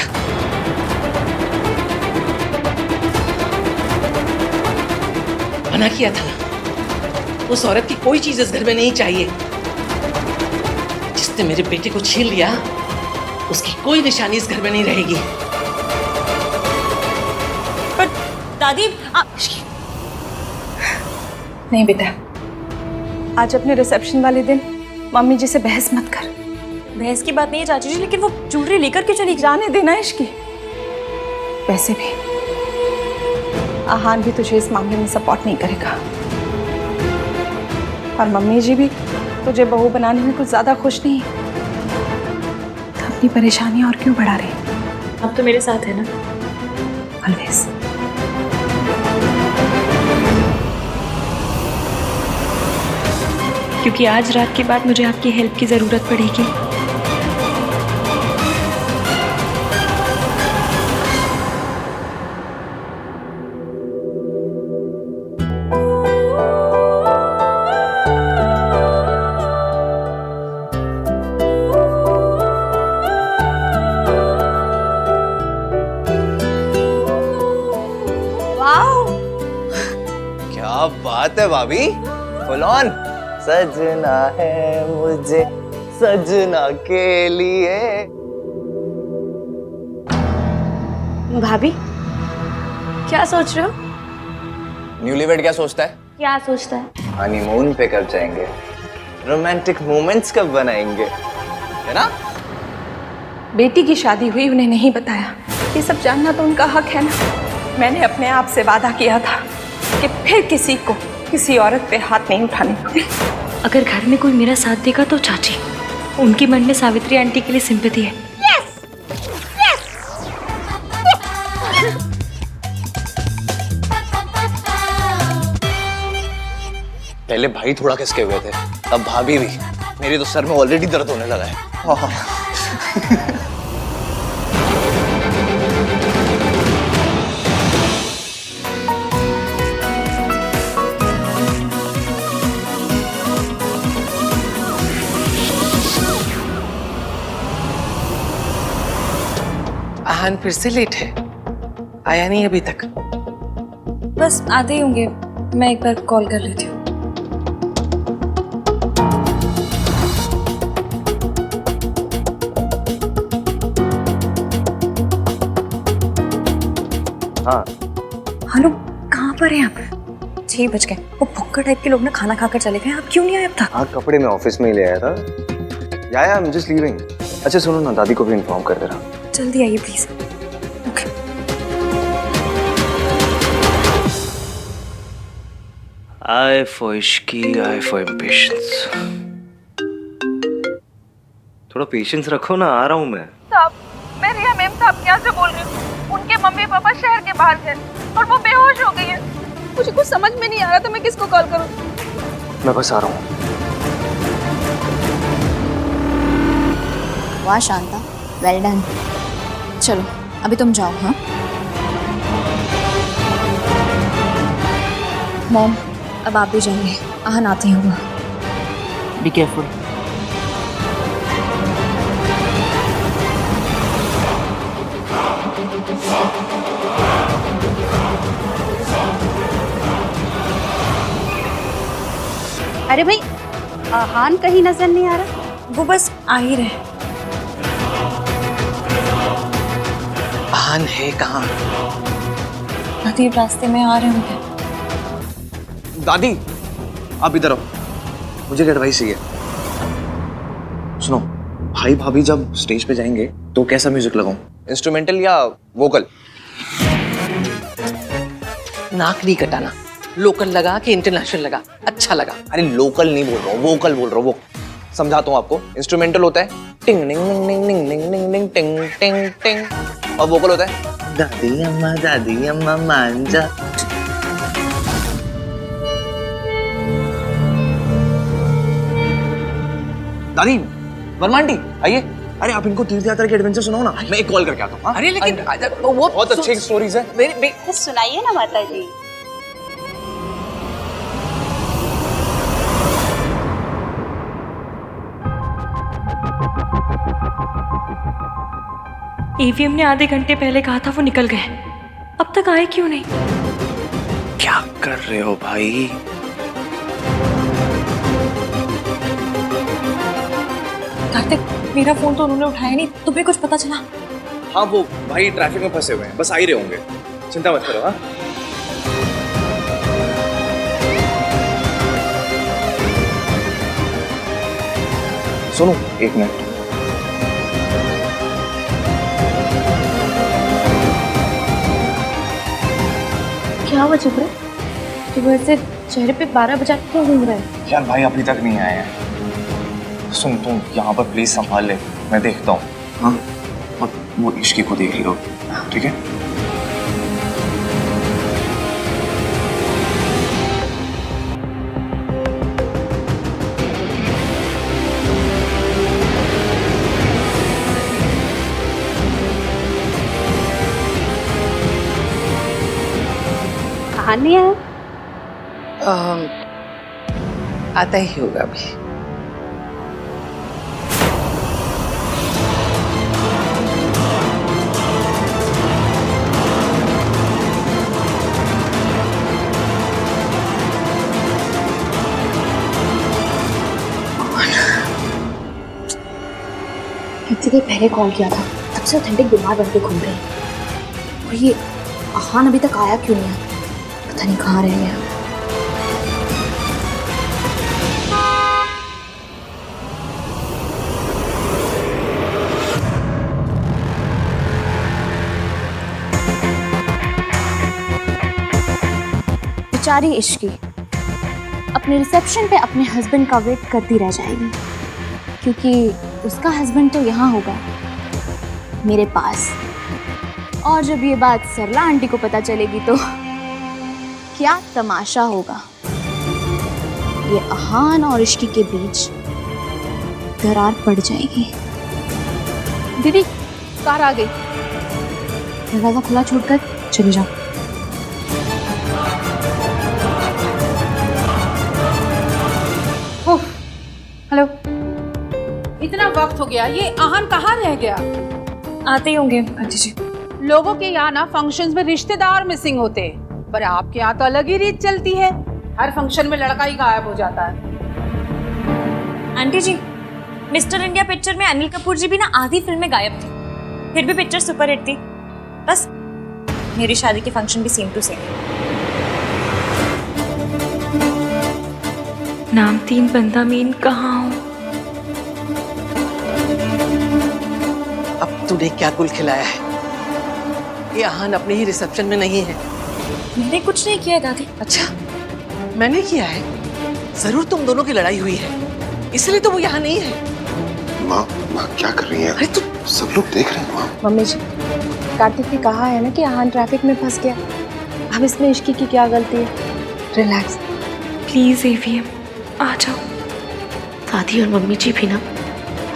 मना किया था ना, उस औरत की कोई चीज इस घर में नहीं चाहिए। जिसने मेरे बेटे को छीन लिया उसकी कोई निशानी इस घर में नहीं रहेगी। पर दादी आप नहीं बेटा, आज अपने रिसेप्शन वाले दिन मम्मी जी से बहस मत कर। बहस की बात नहीं है चाची जी, लेकिन वो ज्वेलरी लेकर क्यों चली गई? जाने देना इसकी। वैसे भी आहान भी तुझे इस मामले में सपोर्ट नहीं करेगा, और मम्मी जी भी तुझे बहू बनाने में कुछ ज्यादा खुश नहीं है। तो अपनी परेशानी और क्यों बढ़ा रही? अब तो मेरे साथ है ना ऑलवेज। क्योंकि आज रात के बाद मुझे आपकी हेल्प की ज़रूरत पड़ेगी। क्या बात है भाभी, फुल ऑन। सजना है मुझे सजना के लिए। भाभी क्या सोच रहे हो? न्यूलीवेड क्या सोचता है? क्या सोचता है? हनीमून पे कब जाएंगे, रोमांटिक मोमेंट्स कब बनाएंगे, है ना? बेटी की शादी हुई, उन्हें नहीं बताया। ये सब जानना तो उनका हक है ना। मैंने अपने आप से वादा किया था कि फिर किसी को किसी औरत पे हाथ नहीं उठाने दूंगी। अगर घर में कोई मेरा साथ देगा तो चाची, उनके मन में सावित्री आंटी के लिए सिंपैथी है। पहले भाई थोड़ा खिसके हुए थे, अब भाभी भी। मेरे तो सर में ऑलरेडी दर्द होने लगा है। आहान फिर से लेट है, आया नहीं अभी तक। बस आते ही होंगे, मैं एक बार कॉल कर लेती हूँ। हाँ हेलो, कहाँ पर हैं आप? 6 बज गए। वो भुक्कड़ टाइप के लोग ना खाना खाकर चले गए, आप क्यों नहीं आए अब तक? हाँ, कपड़े मैं ऑफिस में ही ले आया था। या आई एम जस्ट लीविंग। अच्छा सुनो ना, दादी को भी इन्फॉर्म कर दे रहा। जल्दी आइए please. Okay. I for Ishki, I for impatience. थोड़ा पेशेंस रखो ना, आ रहा हूँ मैं। साहब, मैं रिया मैम साहब के यहाँ से बोल रही हूँ। उनके मम्मी पापा शहर के बाहर थे और वो बेहोश हो गई है। मुझे कुछ समझ में नहीं आ रहा था मैं किसको कॉल करूँ। मैं बस आ रहा हूँ। वाह शांता, वेल डन। चलो अभी तुम जाओ। हाँ मॉम, अब आप भी जाइए, आहन आते ही होगा। Be careful. आहान कहीं नजर नहीं आ रहा? वो बस आ ही रहे। आहान है कहाँ? दादी रास्ते में आ रहे होंगे। दादी आप इधर आओ, मुझे एक एडवाइस चाहिए। सुनो, भाई भाभी जब स्टेज पे जाएंगे तो कैसा म्यूजिक लगाऊं, इंस्ट्रूमेंटल या वोकल? नाक नहीं कटाना, लोकल लगा कि इंटरनेशनल लगा, अच्छा लगा। अरे लोकल नहीं बोल रहा हूँ, वोकल बोल रहा हूँ। वो समझाता हूँ आपको। इंस्ट्रूमेंटल होता है टिंग टिंग टिंग टिंग टिंग टिंग टिंग टिंग टिंग टिंग, और वोकल होता है दादी अम्मा मान जा। दादी, वर्मा आंटी आइए। अरे आप इनको तीर्थ यात्रा के एडवेंचर सुनाओ ना, मैं एक कॉल करके आता हूँ। अरे लेकिन वो बहुत अच्छी स्टोरीज है। कुछ सुनाइए ना माता जी। ईवीएम ने आधे घंटे पहले कहा था वो निकल गए, अब तक आए क्यों नहीं? क्या कर रहे हो भाई? कार्तिक, मेरा फोन तो उन्होंने उठाया नहीं, तुम्हें कुछ पता चला? हाँ वो भाई ट्रैफिक में फंसे हुए हैं, बस आ ही रहे होंगे, चिंता मत करो। हाँ सुनो एक मिनट। क्या हुआ चुप रहे? सुबह से चेहरे पे 12 बजा क्यों घूम रहा है? यार भाई अभी तक नहीं आए हैं। सुन तुम यहाँ पर प्लीज संभाल ले, मैं देखता हूँ। हाँ और वो इश्की को देख लो, ठीक है? आहान नहीं आया? आता ही होगा अभी। इतनी देर पहले कॉल किया था, तब से ऑथेंटिक बीमार बन के घूम रहे हैं। और ये आहान अभी तक आया क्यों नहीं है? पता नहीं कहाँ रह गया। बेचारी इश्की अपने रिसेप्शन पे अपने हस्बैंड का वेट करती रह जाएगी, क्योंकि उसका हस्बैंड तो यहाँ होगा मेरे पास। और जब ये बात सरला आंटी को पता चलेगी तो क्या तमाशा होगा। ये आहान और इश्की के बीच दरार पड़ जाएगी। दीदी कार आ गई, दरवाजा खुला छोड़कर चली जाओ। हेलो, इतना वक्त हो गया, ये आहान कहाँ रह गया? आते ही होंगे आंटी जी। लोगों के यहाँ ना फंक्शंस में रिश्तेदार मिसिंग होते हैं, पर आपके यहाँ तो अलग ही रीत चलती है। हर फंक्शन में लड़का ही गायब हो जाता है। आंटी जी, मिस्टर इंडिया पिक्चर में अनिल कपूर जी भी ना आधी फिल्म में गायब थे, फिर भी पिक्चर सुपरहिट थी। बस मेरी शादी के फंक्शन भी सेम टू सेम। नाम 3 बंदा मीन कहाँ हो? अब तूने क्या गुल खिलाया है? ये आहान अपने ही रिसेप्शन में नहीं है। मैंने कुछ नहीं किया दादी। अच्छा, मैंने किया है? जरूर तुम दोनों की लड़ाई हुई है, इसलिए तो वो यहाँ नहीं है। माँ क्या कर रही है? अरे तू, सब लोग देख रहे हैं माँ। मम्मी जी, कार्तिक ने कहा है ना कि आहान ट्रैफिक में फंस गया, अब इसमें इश्की की क्या गलती है? रिलैक्स। प्लीज एवीएम आ जाओ। दादी और मम्मी जी भी ना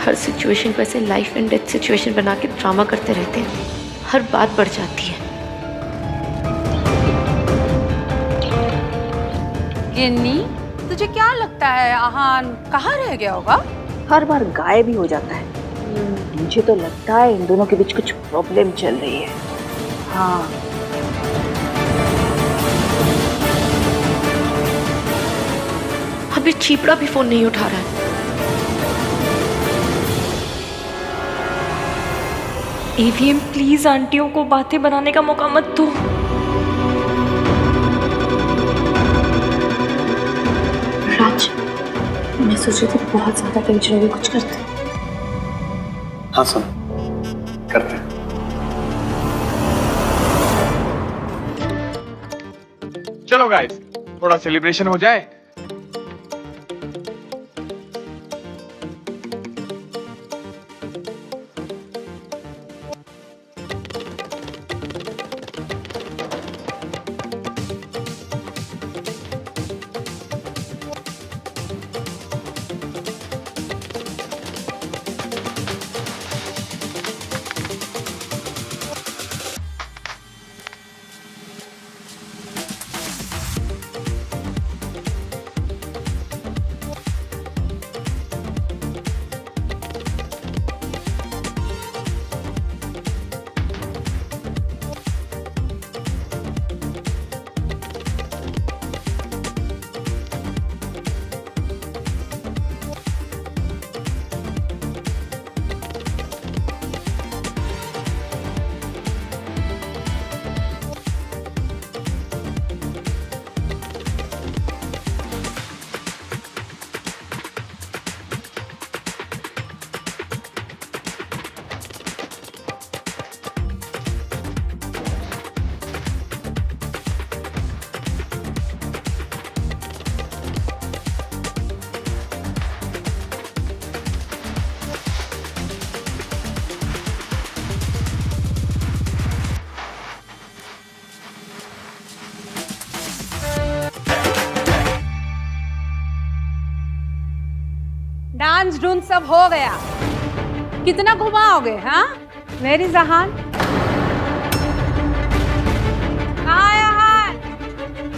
हर सिचुएशन को ऐसे लाइफ एंड डेथ सिचुएशन बना के ड्रामा करते रहते हैं, हर बात बढ़ जाती है। इन्नी, तुझे क्या लगता है आहान कहाँ रह गया होगा? हर बार गायब ही हो जाता है। मुझे तो लगता है इन दोनों के बीच कुछ प्रॉब्लम चल रही है। हाँ, अब अभी चीपड़ा भी फोन नहीं उठा रहा है। एवीएम प्लीज आंटियों को बातें बनाने का मौका मत दो। राज, मैं सोच रही थी बहुत ज्यादा टेंशन होगी, कुछ करते। हाँ सुन, करते हैं। चलो गाइस, थोड़ा सेलिब्रेशन हो जाए। डांस ढूंढ सब हो गया, कितना घुमाओगे? हाँ मेरी जहान, कहाँ है?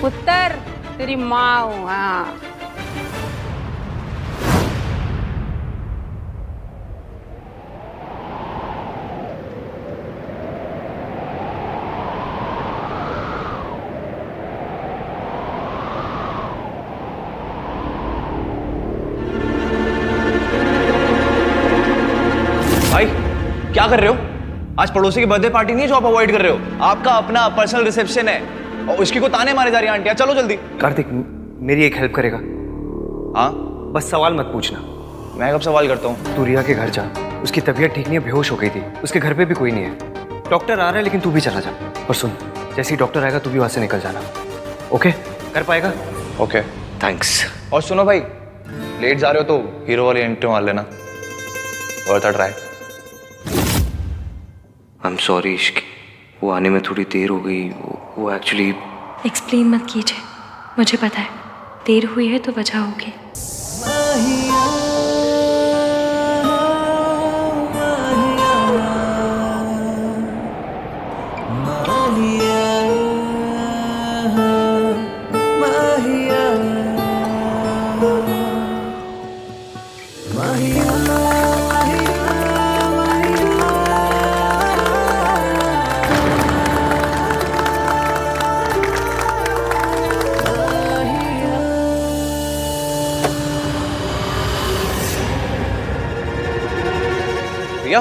पुत्र तेरी माँ हूँ। हाँ भाई क्या कर रहे हो? आज पड़ोसी की बर्थडे पार्टी नहीं है जो आप अवॉइड कर रहे हो। आपका अपना पर्सनल रिसेप्शन है और उसकी को ताने मारे जा रही है आंटियां। चलो जल्दी। कार्तिक, मेरी एक हेल्प करेगा? हाँ बस सवाल मत पूछना। मैं कब सवाल करता हूँ? तू रिया के घर जा, उसकी तबीयत ठीक नहीं है, बेहोश हो गई थी। उसके घर पे भी कोई नहीं है। डॉक्टर आ रहा है लेकिन तू भी चला जा। और सुन, जैसे ही डॉक्टर आएगा तू भी वहां से निकल जाना। ओके? कर पाएगा? Okay thanks. और सुनो भाई, लेट जा रहे हो तो हीरो वाली एंट्री मार लेना। Worth a try. I am sorry इश्क, वो आने में थोड़ी देर हो गई। वो एक्चुअली एक्सप्लेन मत कीजिए, मुझे पता है देर हुई है तो वजह होगी। रिया?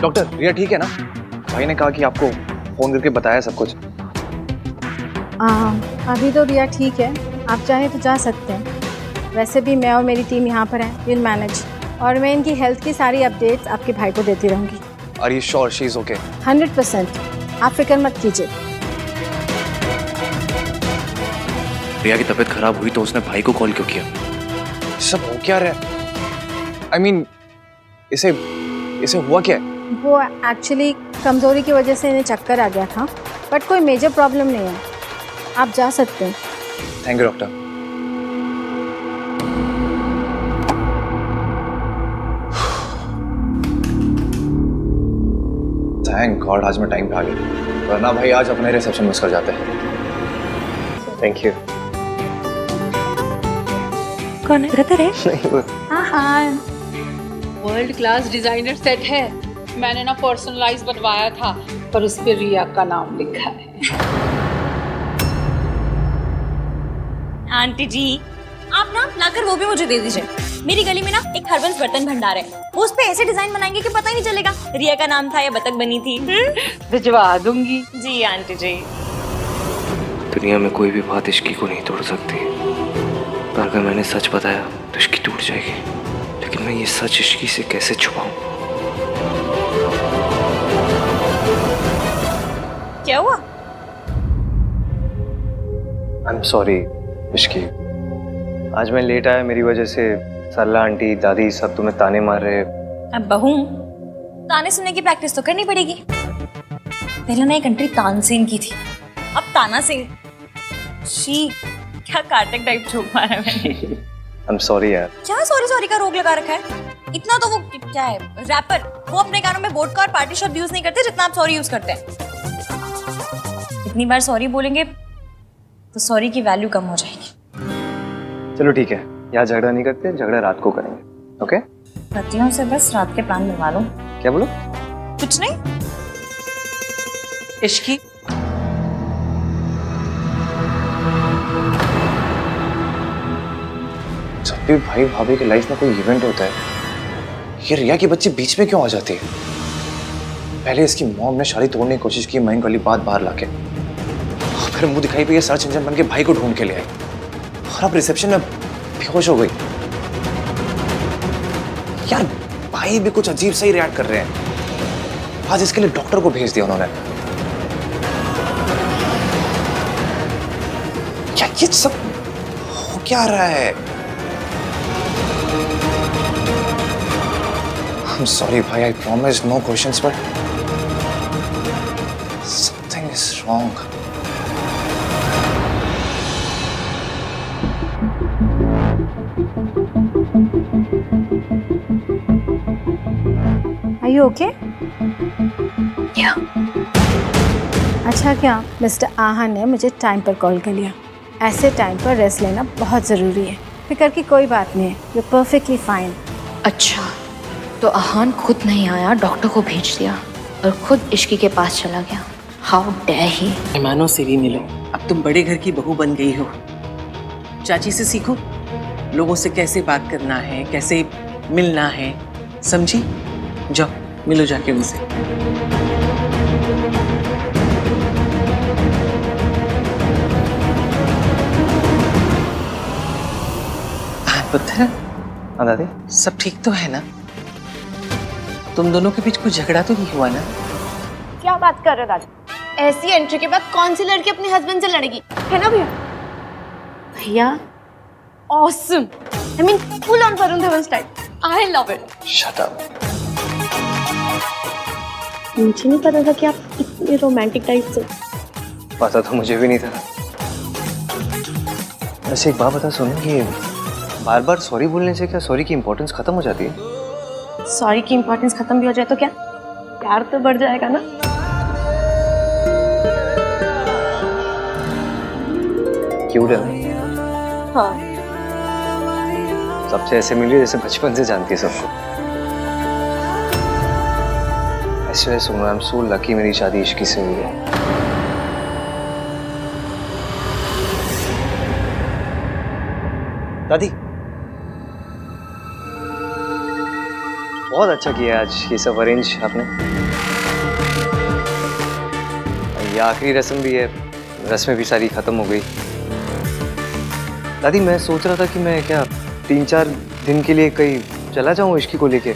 डॉक्टर, रिया ठीक है ना? भाई ने कहा कि आपको फोन करके बताया सब कुछ। अभी तो रिया ठीक है, आप चाहें तो जा सकते हैं। वैसे भी मैं और मेरी टीम यहाँ पर है, विल मैनेज। और मैं इनकी हेल्थ की सारी अपडेट्स आपके भाई को देती रहूँगी। Are you sure she is okay? 100%, आप फिक्र मत कीजिए। रिया की तबीयत खराब हुई तो उसने भाई को कॉल क्यों किया? सब हो क्या रहा है? I mean, इसे हुआ क्या है? वो एक्चुअली कमज़ोरी की वजह से इन्हें चक्कर आ गया था, बट कोई मेजर प्रॉब्लम नहीं है, आप जा सकते हैं। Thank you doctor. Thank God आज मैं टाइम पे आ गया, वरना भाई आज अपने रिसेप्शन मिस कर जाते हैं। Thank you. कौन है? रतर है? हाँ, वर्ल्ड क्लास डिजाइनर सेट है। मैंने ना पर्सनलाइज बनवाया था, पर उस पे रिया का नाम लिखा है। आंटी जी, आप ना लाकर वो भी मुझे दे दीजिए। मेरी गली में ना एक हरबंस बर्तन भंडार है, वो उस पे ऐसे डिजाइन बनाएंगे कि पता ही नहीं चलेगा रिया का नाम था या बतख बनी थी। भिजवा दूंगी। जी आंटी जी। दुनिया में कोई भी बात इश्की को नहीं तोड़ सकती, पर अगर मैंने सच बताया तो इश्की टूट जाएगी। लेकिन मैं ये सच इश्की से कैसे छुपाऊं? क्या हुआ? आई एम सॉरी इश्की, आज मैं लेट आया, मेरी वजह से सरला आंटी दादी सब तुम्हें ताने मार रहे। अब बहू, ताने सुनने की प्रैक्टिस तो करनी पड़ेगी। पहले ना एक एंट्री तानसेन की थी, अब ताना सिंह। शी, क्या कार्तिक टाइप जोक मारा मैंने। आई एम सॉरी यार। क्या सॉरी सॉरी का रोग लगा रखा है? इतना तो वो क्या है रैपर, वो अपने गानों में वोडका और पार्टी शब्द यूज नहीं करते जितना आप सॉरी यूज करते हैं। इतनी बार सॉरी बोलेंगे तो सॉरी की वैल्यू कम हो जाएगी। चलो ठीक है, यहाँ झगड़ा नहीं करते, झगड़ा रात को करेंगे। ओके? पतियों से बस रात के प्लान बनवा लो। क्या बोलो? कुछ नहीं। इश्की, जब भी भाई भाभी की लाइफ में कोई इवेंट होता है, ये रिया की बच्ची बीच में क्यों आ जाती है? पहले इसकी मॉम ने शादी तोड़ने की कोशिश की मयंक वाली बात बाहर लाके, फिर मुंह दिखाई पे ये सर्च इंजन बन के भाई को ढूंढ के ले आई, और अब रिसेप्शन में बेहोश हो गई। यार भाई भी कुछ अजीब सा ही रिएक्ट कर रहे हैं। आज इसके लिए डॉक्टर को भेज दिया उन्होंने। क्या ये सब हो क्या रहा है? I'm sorry भाई, I promise no questions, but something is wrong. Are you okay? Yeah. अच्छा क्या मिस्टर आहान ने मुझे टाइम पर कॉल कर लिया। ऐसे टाइम पर रेस्ट लेना बहुत ज़रूरी है। फिक्र की कोई बात नहीं है, यू परफेक्टली फाइन। अच्छा, तो आहान खुद नहीं आया, डॉक्टर को भेज दिया और खुद इश्की के पास चला गया। How dare he. मेहमानों से भी मिलो, अब तुम बड़े घर की बहू बन गई हो। चाची से सीखो लोगों से कैसे बात करना है, कैसे मिलना है, समझी? जाओ मिलो जाके उनसे। पुत्र, हाँ दादी, सब ठीक तो है ना? तुम दोनों के बीच कुछ झगड़ा तो नहीं हुआ ना? क्या बात कर रहे हो दादी? ऐसी एंट्री के बाद कौन सी लड़की अपने हस्बैंड से लड़ेगी, है ना भैया? भैया awesome, I mean full on Varun Dhawan style. I love it. Shut up. मुझे नहीं पता था कि आप इतने रोमांटिक टाइप से। पता तो मुझे भी नहीं था। वैसे एक बात बता सुनो, कि बार बार सॉरी बोलने से क्या सॉरी की इम्पोर्टेंस खत्म हो जाती है? सॉरी की इम्पोर्टेंस खत्म भी हो जाए तो क्या प्यार तो बढ़ जाएगा ना? क्यूट है ना? हाँ। सबसे ऐसे मिली जैसे बचपन से जानती है सबको। ऐसे वैसे आई एम सो लकी मेरी शादी इश्की से हुई है। दादी, बहुत अच्छा किया आज ये सब अरेंज आपने। ये आखिरी रस्म भी है, रस्में भी सारी खत्म हो गई। दादी मैं सोच रहा था कि मैं क्या 3-4 दिन के लिए कहीं चला जाऊं इश्की को लेके।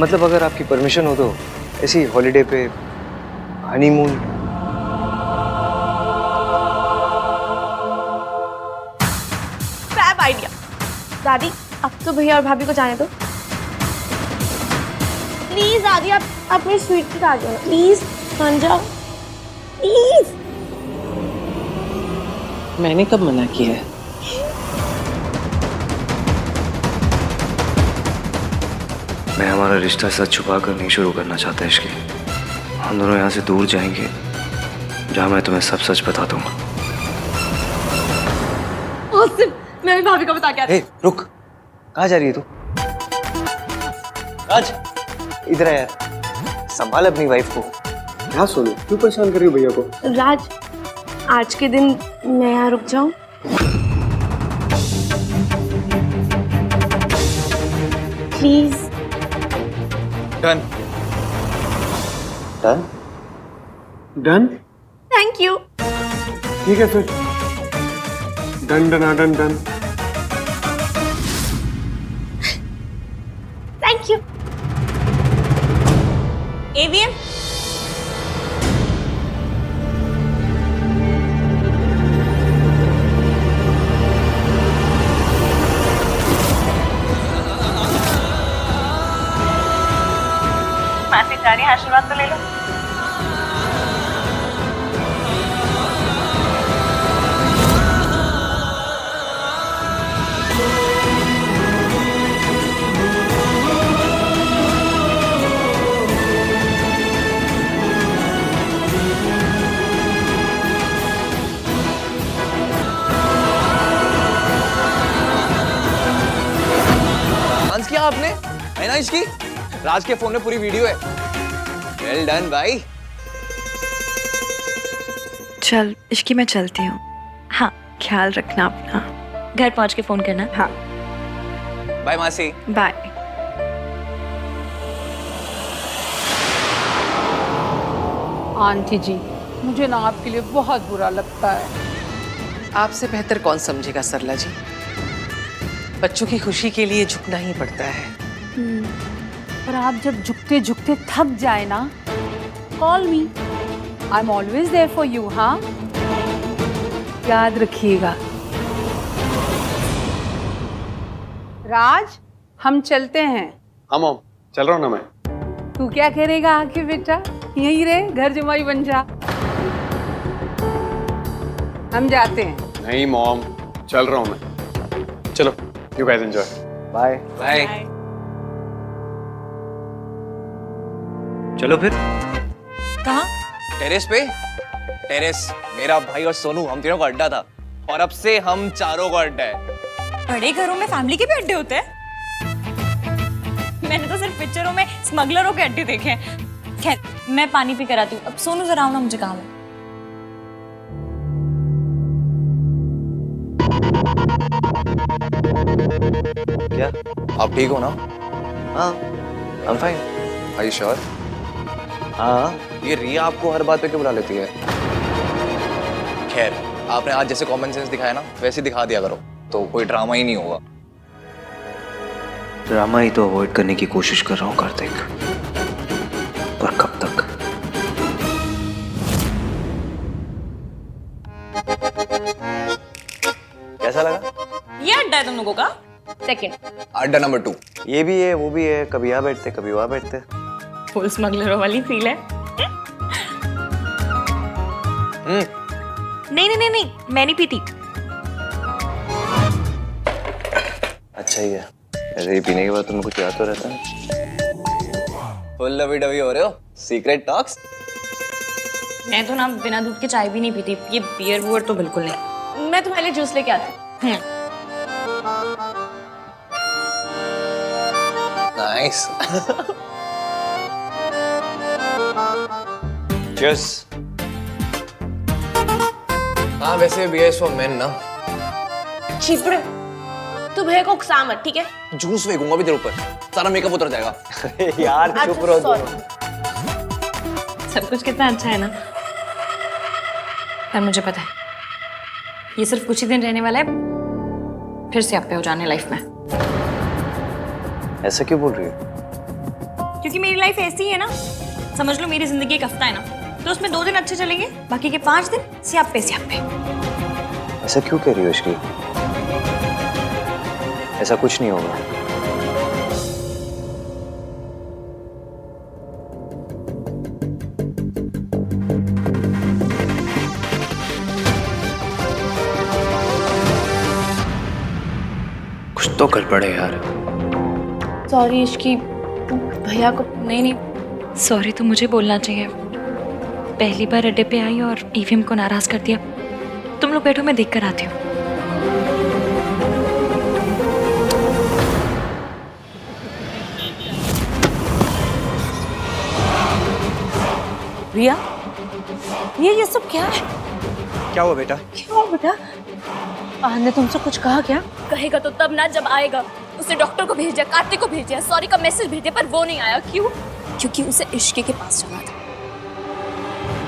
मतलब अगर आपकी परमिशन हो तो ऐसी हॉलीडे पे, हनीमून। Fab idea. दादी अब तो भैया और भाभी को जाने दो प्लीज। दादी आप मेरी स्वीट की आ जाओ प्लीज, मान जाओ प्लीज। मैंने कब मना किया है? मैं हमारा रिश्ता सच छुपा कर नहीं शुरू करना चाहता इश्की। हम दोनों यहाँ से दूर जाएंगे, जहाँ मैं तुम्हें सब सच बता दूंगा। मैं भी भाभी को बता के आती हूँ। रुक, कहाँ जा रही है तू? राज, इधर आ यार, संभाल अपनी वाइफ को। हाँ सोनू, क्यों परेशान कर रही हो भैया को? राज, आज के दिन मैं यहाँ रुक जाऊँ? Please. Done done done thank you. ठीक है फिर done done done done. Thank you. AVM मासी जा रही है, आशीर्वाद तो ले लो। डांस किया आपने, है ना इसकी? राज के फोन में पूरी वीडियो है। वेल डन भाई। चल इश्की, मैं चलती हूँ। हाँ, ख्याल रखना अपना। घर पहुंच के फोन करना। हाँ, बाय मासी। बाय। आंटी जी, मुझे ना आपके लिए बहुत बुरा लगता है। आपसे बेहतर कौन समझेगा सरला जी। बच्चों की खुशी के लिए झुकना ही पड़ता है। पर आप जब झुकते झुकते थक जाए ना, call me, I am always there for you. हाँ, याद रखिएगा। राज, हम चलते हैं। हाँ मॉम, चल रहा हूँ ना मैं। तू क्या करेगा आके बेटा? यहीं रहे, घर जमाई बन जा। हम जाते हैं। नहीं मॉम, चल रहा हूँ मैं। चलो, you guys enjoy. Bye bye. चलो फिर। कहाँ? टेरेस पे। टेरेस मेरा भाई और सोनू, हम तीनों का अड्डा था, और अब से हम चारों का अड्डा है। बड़े घरों में फैमिली के भी अड्डे होते हैं? मैंने तो सिर्फ पिक्चरों में स्मगलरों के अड्डे देखे हैं। खैर, मैं पानी पी कर आती हूँ। अब सोनू जरा आओ ना, मुझे काम है। क्या आप ठीक हो ना? हाँ, I'm fine. Are you sure? हाँ, ये रिया आपको हर बात पे क्यों बुला लेती है? खैर, आपने आज जैसे कॉमन सेंस दिखाया ना, वैसे दिखा दिया करो, तो कोई ड्रामा ही नहीं होगा। ड्रामा ही तो अवॉइड करने की कोशिश कर रहा हूँ कार्तिक, पर कब तक? कैसा लगा? ये अड्डा है तुम लोगों का? सेकंड अड्डा नंबर 2। ये भी है, वो भी है, कभी यहाँ बैठते कभी वहाँ बैठते। फुल स्मगलरों वाली फील है। नहीं नहीं नहीं नहीं, मैं नहीं पीती। अच्छा ही है, ऐसे ही पीने के बाद तुम्हें कुछ याद तो रहता है। फुल लवी डवी हो रहे हो, सीक्रेट टॉक्स। मैं तो ना बिना दूध के चाय भी नहीं पीती। ये बियर वुअर तो बिल्कुल नहीं। मैं तुम्हारे लिए जूस लेके आती हूँ। नाइस। चीयर्स। हाँ, वैसे बियर फॉर मेन ना। छिपड़े, तू भैया को उकसा मत, ठीक है? जूस फेंकूंगा भी तेरे ऊपर, सारा मेकअप उतर जाएगा। यार चुप रहो तुम। सब कुछ कितना अच्छा है ना। पर मुझे पता है, ये सिर्फ कुछ ही दिन रहने वाला है, फिर से आप पे हो जाने लाइफ में। ऐसा क्यों बोल रही हो? क्योंकि मेरी लाइफ ऐसी ही है ना। समझ लो मेरी जिंदगी एक हफ्ता है ना, तो उसमें 2 दिन अच्छे चलेंगे, बाकी के 5 दिन स्यापे स्यापे। ऐसा क्यों कह रही हो इसकी? ऐसा कुछ नहीं होगा। कुछ तो गड़बड़ है यार। सॉरी इश्की, भैया को। नहीं नहीं, सॉरी तो मुझे बोलना चाहिए। पहली बार अड्डे पे आई और ईवीएम को नाराज कर दिया। तुम लोग बैठो, मैं देख कर आती हूँ। रिया, ये सब क्या है? क्या हुआ बेटा? क्या हुआ बेटा? आहन ने तुमसे कुछ कहा क्या? कहेगा तो तब ना, जब आएगा। उसने डॉक्टर को भेज दिया, कार्तिक को भेज दिया, सॉरी का मैसेज भेज दिया, पर वो नहीं आया। क्यों? क्योंकि उसे इश्की के पास जाना था।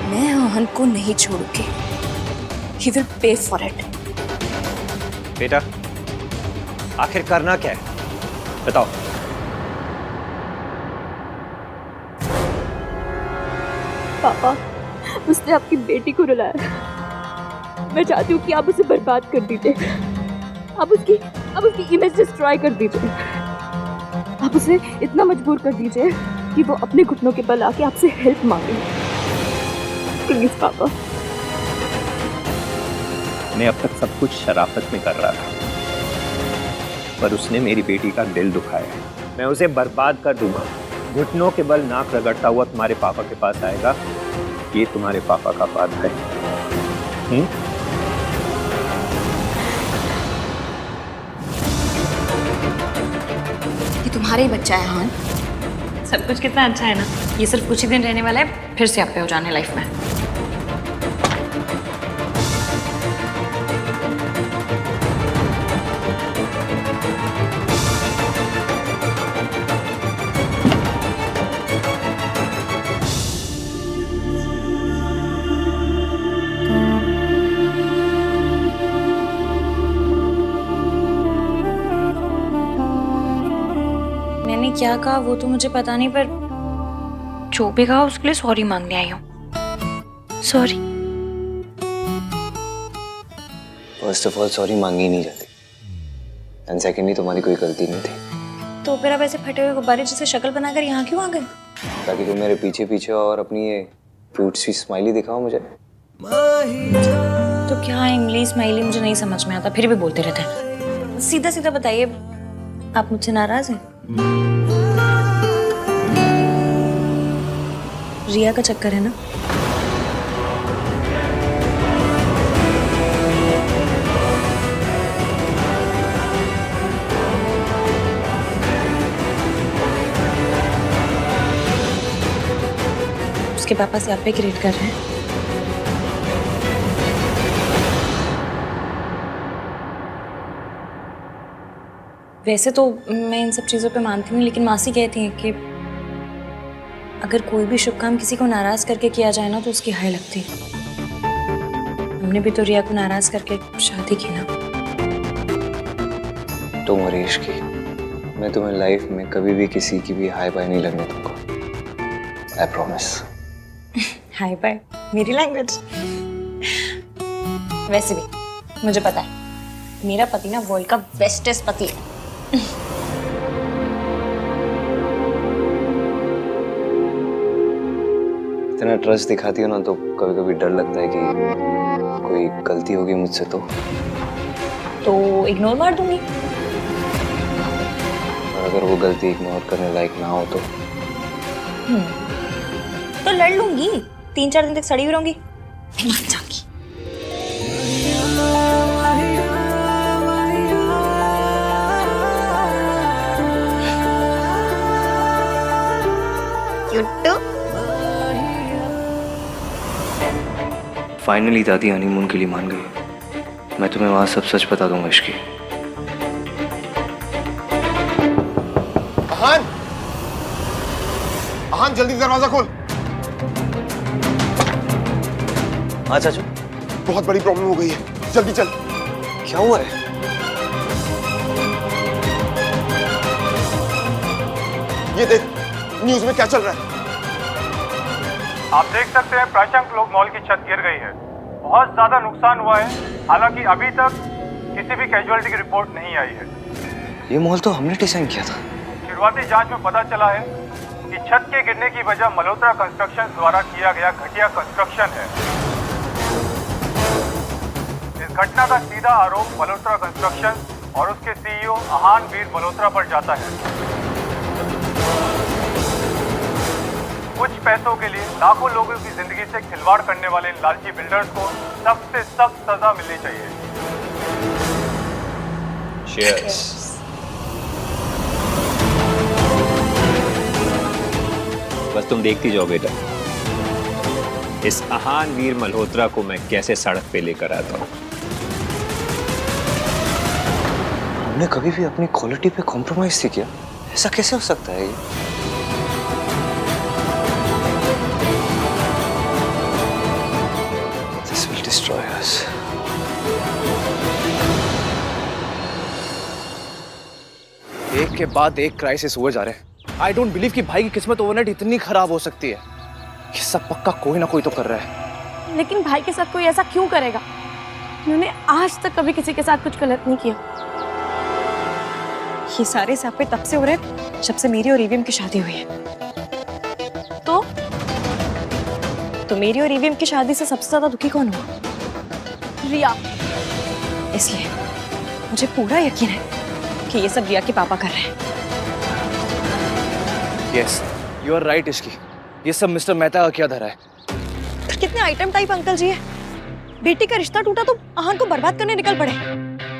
मैं आहन को नहीं छोड़ूंगी। He will pay for it. बेटा, आखिर करना क्या है? बताओ। पापा, उसने आपकी बेटी को रुलाया। मैं चाहती हूँ कि आप उसे बर्बाद कर दीजिए। आप उसकी इमेज डिस्ट्रॉय कर दीजिए। आप उसे इतना मजबूर कर दीजिए कि वो अपने घुटनों के बल आके आपसे हेल्प मांगे। प्लीज पापा। मैं अब तक सब कुछ शराफत में कर रहा था, पर उसने मेरी बेटी का दिल दुखाया है। मैं उसे बर्बाद कर दूंगा। घुटनों के बल नाक रगड़ता हुआ तुम्हारे पापा के पास आएगा। ये तुम्हारे पापा का वादा है। ये तुम्हारा ही बच्चा है आहन। सब कुछ कितना अच्छा है ना। ये सिर्फ कुछ ही दिन रहने वाला है, फिर से आप पे हो जाने लाइफ में। मैंने क्या कहा वो तो मुझे पता नहीं, पर जो भी कहा उसके लिए सॉरी मांगने आई हूँ। Sorry. First of all sorry मांगी नहीं जाती, एंड सेकेंडली तुम्हारी कोई गलती नहीं थी। तो फिर आप ऐसे फटे हुए गुब्बारे जैसे शक्ल बनाकर यहाँ क्यों आ गए? ताकि तुम मेरे पीछे पीछे और अपनी ये क्यूट सी स्माइली दिखाओ मुझे। तो क्या इमली स्माइली मुझे नहीं समझ में आता, फिर भी बोलते रहते हैं। सीधा सीधा बताइए, आप मुझसे नाराज हैं? रिया का चक्कर है ना? उसके पापा से आप पे क्रिएट कर रहे हैं। वैसे तो मैं इन सब चीज़ों पे मानती नहीं, लेकिन मासी कहती हैं कि अगर कोई भी शुभ काम किसी को नाराज करके किया जाए ना तो उसकी हाय लगती है। हमने भी तो रिया को नाराज करके शादी की ना। तुम और इश्की, मैं तुम्हें लाइफ में कभी भी किसी की भी हाय बाय नहीं लगने दूंगा। I promise. हाय बाय मेरी लैंग्वेज। वैसे भी मुझे पता है मेरा पति ना वर्ल्ड का बेस्टेस्ट पति है। इतना ट्रस्ट दिखाती हो ना तो कभी कभी डर लगता है कि कोई गलती होगी मुझसे तो इग्नोर मार दूंगी। और अगर वो गलती इग्नोर करने लायक ना हो तो लड़ लूंगी। 3-4 दिन तक सड़ी हुई रहूंगी, फिर मान जाऊंगी। फाइनली दादी हनीमून के लिए मान गई। मैं तुम्हें वहां सब सच बता दूंगा इश्की। आहान, आहान जल्दी दरवाजा खोल। हाँ चाचू, बहुत बड़ी प्रॉब्लम हो गई है, जल्दी चल। क्या हुआ है? ये देख न्यूज में क्या चल रहा है। आप देख सकते हैं प्राशंक लोक मॉल की छत गिर गई है। बहुत ज्यादा नुकसान हुआ है, हालांकि अभी तक किसी भी कैजुअलिटी की रिपोर्ट नहीं आई है। ये मॉल तो हमने डिजाइन किया था। शुरुआती जांच में पता चला है कि छत के गिरने की वजह मल्होत्रा कंस्ट्रक्शन द्वारा किया गया घटिया कंस्ट्रक्शन है। इस घटना का सीधा आरोप मल्होत्रा कंस्ट्रक्शन और उसके सीईओ आहान वीर मल्होत्रा पर जाता है। कुछ पैसों के लिए लाखों लोगों की जिंदगी से खिलवाड़ करने वाले इन लालची बिल्डर्स को सख्त से सख्त सजा मिलनी चाहिए। Cheers. बस तुम देखती जाओ बेटा, इस आहान वीर मल्होत्रा को मैं कैसे सड़क पे लेकर आता हूं। हमने कभी भी अपनी क्वालिटी पे कॉम्प्रोमाइज नहीं किया। ऐसा कैसे हो सकता है ये? This will destroy us. एक के बाद एक क्राइसिस हुए जा रहे हैं। आई डोंट बिलीव कि भाई की किस्मत ओवरनाइट इतनी खराब हो सकती है। ये सब पक्का कोई ना कोई तो कर रहा है। लेकिन भाई के साथ कोई ऐसा क्यों करेगा? उन्होंने आज तक कभी किसी के साथ कुछ गलत नहीं किया। ये सारे सापे तब से हो रहे हैं जब से मेरी और ईवीएम की शादी हुई है। तो मेरी और ईवीएम की शादी से सबसे ज्यादा दुखी कौन हुआ? रिया। इसलिए मुझे पूरा यकीन है कि ये सब रिया के पापा कर रहे हैं। Yes, you are right Ishqi. ये सब मिस्टर मेहता का क्या धरा है? तो कितने आइटम टाइप अंकल जी है। बेटी का रिश्ता टूटा तो आहन को बर्बाद करने निकल पड़े।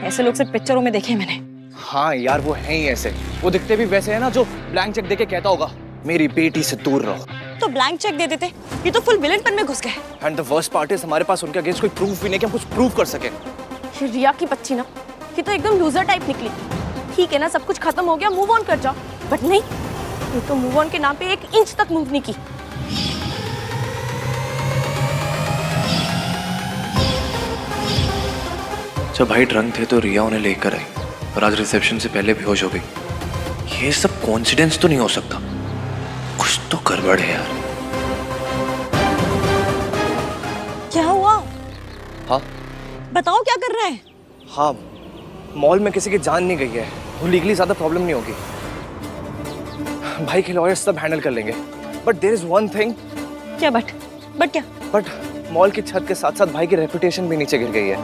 ऐसे लोग सिर्फ पिक्चरों में देखे मैंने। हाँ यार, वो है ही ऐसे। वो दिखते भी वैसे है ना, जो ब्लैंक चेक देके कहता होगा मेरी बेटी से दूर रहो। तो ब्लैंक चेक दे देते। ये तो फुल विलेनपन में घुस गए। And the worst part is हमारे पास उनके अगेंस्ट कोई प्रूफ भी नहीं कि हम कुछ प्रूव कर सके। ये रिया की बच्ची ना, ये तो एकदम लूजर टाइप निकली। ठीक है ना, सब कुछ खत्म हो गया, मूव ऑन कर जाओ। बट नहीं, ये तो मूव ऑन के नाम पे 1 इंच तक मूव नहीं की। जब भाई ड्रंक थे तो रिया उन्हें लेकर आई और आज रिसेप्शन से पहले बेहोश हो गई। ये सब कोइंसिडेंस तो नहीं हो सकता। कुछ तो गड़बड़ है यार। क्या हुआ? हाँ बताओ, क्या कर रहे हैं? हाँ, मॉल में किसी की जान नहीं गई है। वो लीगली ज्यादा प्रॉब्लम नहीं होगी। भाई के लॉयर्स सब हैंडल कर लेंगे। But there is one thing. क्या बट क्या? बट मॉल की छत के साथ साथ भाई की रेपुटेशन भी नीचे गिर गई है।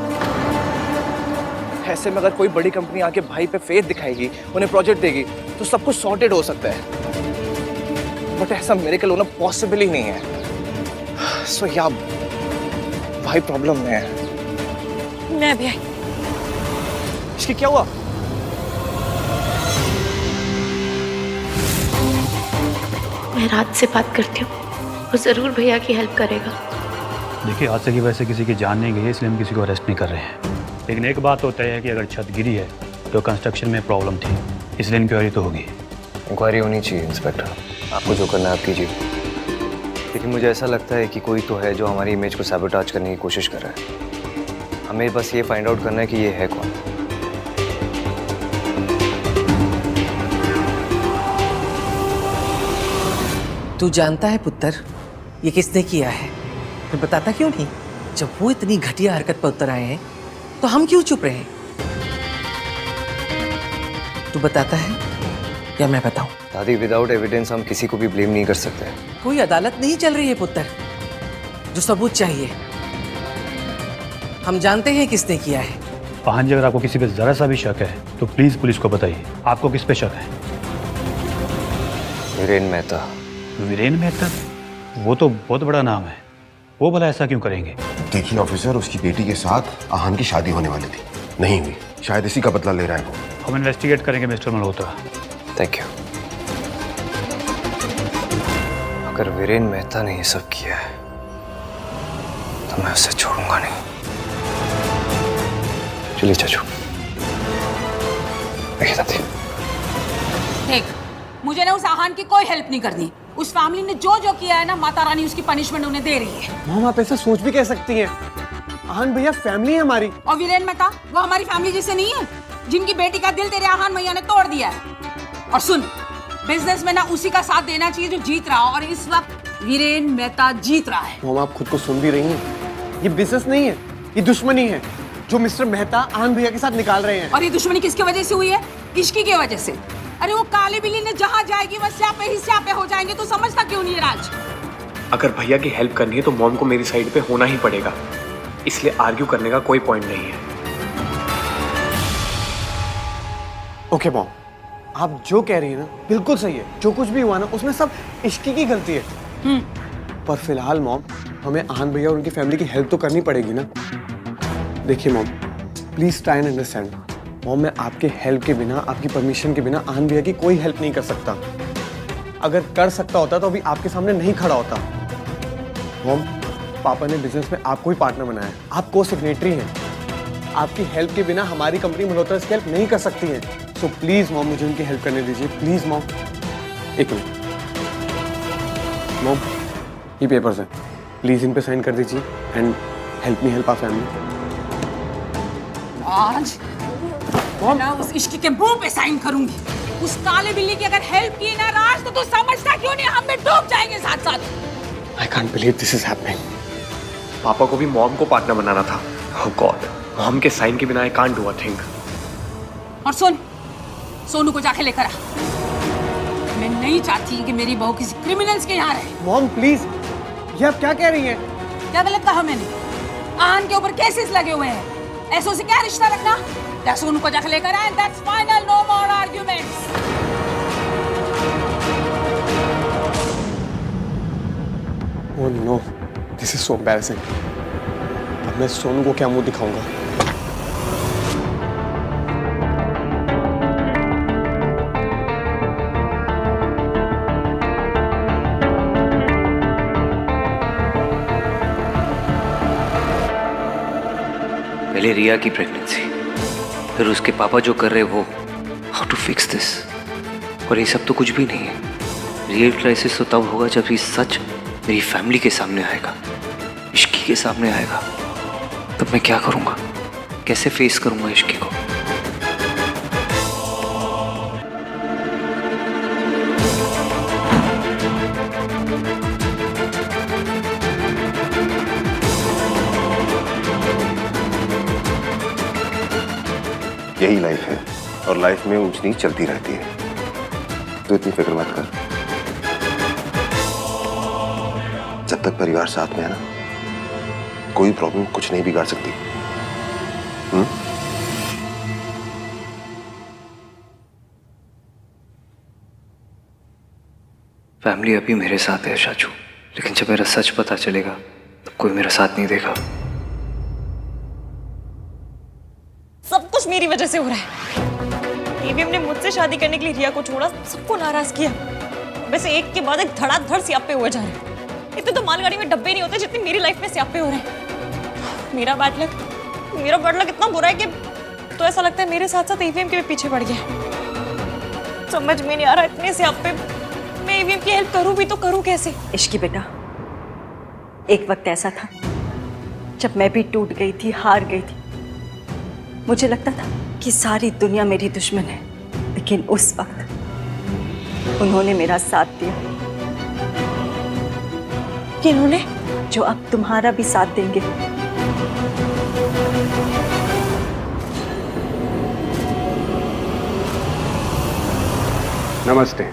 ऐसे में अगर कोई बड़ी कंपनी आके भाई पे फेथ दिखाएगी, उन्हें प्रोजेक्ट देगी, तो सब कुछ सॉर्टेड हो सकता है। बट ऐसा मिरेकल होना पॉसिबल ही नहीं है। सो या भाई प्रॉब्लम में है। मैं भी आई। इसकी क्या हुआ? मैं रात से बात करती हूँ, वो जरूर भैया की हेल्प करेगा। देखिए, हादसे की वजह से किसी की जान नहीं गई है, इसलिए हम किसी को अरेस्ट नहीं कर रहे हैं। लेकिन एक बात तो तय है कि अगर छत गिरी है तो कंस्ट्रक्शन में प्रॉब्लम थी, इसलिए इंक्वायरी तो होगी। इंक्वायरी होनी चाहिए इंस्पेक्टर। आपको जो करना है आप कीजिए। लेकिन मुझे ऐसा लगता है कि कोई तो है जो हमारी इमेज को सैबोटाज करने की कोशिश कर रहा है। हमें बस ये फाइंड आउट करना है कि ये है कौन। तू जानता है पुत्र, ये किसने किया है? फिर बताता क्यों नहीं? जब वो इतनी घटिया हरकत पर उतर आए हैं तो हम क्यों चुप रहे? तू बताता है या मैं बताऊं? दादी, विदाउट एविडेंस हम किसी को भी ब्लेम नहीं कर सकते। कोई अदालत नहीं चल रही है पुत्र, जो सबूत चाहिए। हम जानते हैं किसने किया है। आहन जी, अगर आपको किसी पे जरा सा भी शक है तो प्लीज पुलिस को बताइए। आपको किस पे शक है? वीरेन मेहता। वीरेन मेहता? वो तो बहुत बड़ा नाम है। वो भला ऐसा क्यों करेंगे? देखिए ऑफिसर, उसकी बेटी के साथ आहन की शादी होने वाली थी, नहीं हुई। शायद इसी का बदला ले रहा है वो। हम इन्वेस्टिगेट करेंगे मिस्टर मल्होत्रा। Thank you. अगर वीरेन मेहता ने ये सब किया है तो मैं उसे छोड़ूंगा नहीं। चलिए चाचू। देखिए दादी, देख, मुझे ना उस आहान की कोई हेल्प नहीं करनी। उस फैमिली ने जो जो किया है ना, माता रानी उसकी पनिशमेंट उन्हें दे रही है। मॉम, आप ऐसा सोच भी कह सकती हैं? आहन भैया फैमिली है हमारी। और वीरेन मेहता वो हमारी फैमिली जैसे नहीं है, जिनकी बेटी का दिल तेरे आहान भैया ने तोड़ दिया है। और सुन, बिजनेस में ना उसी का साथ देना चाहिए जो जीत रहा हो, और इस वक्त वीरेन मेहता जीत रहा है। मॉम, आप खुद को सुन भी रही हैं। ये बिजनेस नहीं है, ये दुश्मनी है जो मिस्टर मेहता आहन भैया के साथ निकाल रहे हैं। और ये दुश्मनी किसकी वजह से हुई है? इश्की की वजह से। अरे वो काली बिल्ली ने जहाँ जाएगी वह स्यापे ही स्यापे हो जाएंगे। तो समझता क्यों नहीं है राज? अगर भैया की हेल्प करनी है तो मॉम को मेरी साइड पे होना ही पड़ेगा, इसलिए आर्ग्यू करने का कोई पॉइंट नहीं है। ओके मॉम, आप जो कह रही है ना बिल्कुल सही है। जो कुछ भी हुआ ना उसमें सब इश्की की गलती है। पर फिलहाल मॉम, हमें आहन भैया और उनकी फैमिली की हेल्प तो करनी पड़ेगी ना। देखिए mom, please try and understand. Mom, मैं आपके हेल्प के बिना, आपकी परमिशन के बिना आहन भैया की कोई हेल्प नहीं कर सकता। अगर कर सकता होता तो अभी आपके सामने नहीं खड़ा होता। मॉम, पापा ने बिजनेस में आपको ही पार्टनर बनाया है, आप को सेक्रेटरी हैं। आपकी हेल्प के बिना हमारी कंपनी मल्होत्रास की हेल्प नहीं कर सकती है। सो प्लीज मॉम मुझे उनकी हेल्प करने दीजिए, प्लीज मॉम। एक मिनट मॉम, ये पेपर्स हैं, प्लीज इन पे साइन कर दीजिए and help me help our family. आज मैं उस इश्क के मुंह पे साइन करूंगी। उस काले बिल्ली की अगर हेल्प की ना राज तो तू समझता क्यों नहीं हम भी डूब जाएंगे साथ साथ। I can't believe this is happening. पापा को भी मॉम को पार्टनर बनाना था। ओह गॉड, मॉम के साइन के बिना I can't do a thing. और सुन, सोनू को जाके लेकर आ। मैं नहीं चाहती कि मेरी बहू किसी क्रिमिनल्स के यहाँ रहे। मॉम प्लीज, ये आप क्या कह रही हैं? क्या गलत कहा मैंने? आन के ऊपर केसेस लगे हुए हैं, ऐसों से क्या रिश्ता रखना? या सोनू को जाके लेकर आए, that's final, no more arguments. Oh no, this is so embarrassing. अब मैं सोनू को क्या मुंह दिखाऊंगा? पहले रिया की प्रेगनेंसी, फिर उसके पापा जो कर रहे वो, हाउ टू फिक्स दिस? और ये सब तो कुछ भी नहीं है। रियल क्राइसिस तो तब होगा जब ये सच मेरी फैमिली के सामने आएगा, इश्की के सामने आएगा। तब मैं क्या करूंगा? कैसे फेस करूंगा इश्की को? यही लाइफ है और लाइफ में ऊंच नीच चलती रहती है, तो इतनी फिक्र मत कर। जब तक परिवार साथ में है ना, कोई प्रॉब्लम कुछ नहीं बिगाड़ सकती। फैमिली अभी मेरे साथ है शाचू, लेकिन जब मेरा सच पता चलेगा तब कोई मेरा साथ नहीं देगा। सब कुछ मेरी वजह से हो रहा है। एवीएम ने मुझसे शादी करने के लिए रिया को छोड़ा, सबको नाराज किया। वैसे एक के बाद एक धड़ाधड़ सियापे हुए जा रहे हैं। इतने तो मालगाड़ी में डब्बे नहीं होते जितने मेरी लाइफ में सियापे हो रहे हैं। मेरा बैड लक इतना बुरा है कि तो ऐसा लगता है मेरे साथ साथ एवीएम के भी पीछे पड़ गया। समझ में नहीं आ रहा, इतने सियापे मैं एवीएम की हेल्प करूं भी तो करूं कैसे? इश्की बेटा, एक वक्त ऐसा था जब मैं भी टूट गई थी, हार गई थी। मुझे लगता था कि सारी दुनिया मेरी दुश्मन है, लेकिन उस वक्त उन्होंने मेरा साथ दिया। किन्होंने? जो अब तुम्हारा भी साथ देंगे। नमस्ते।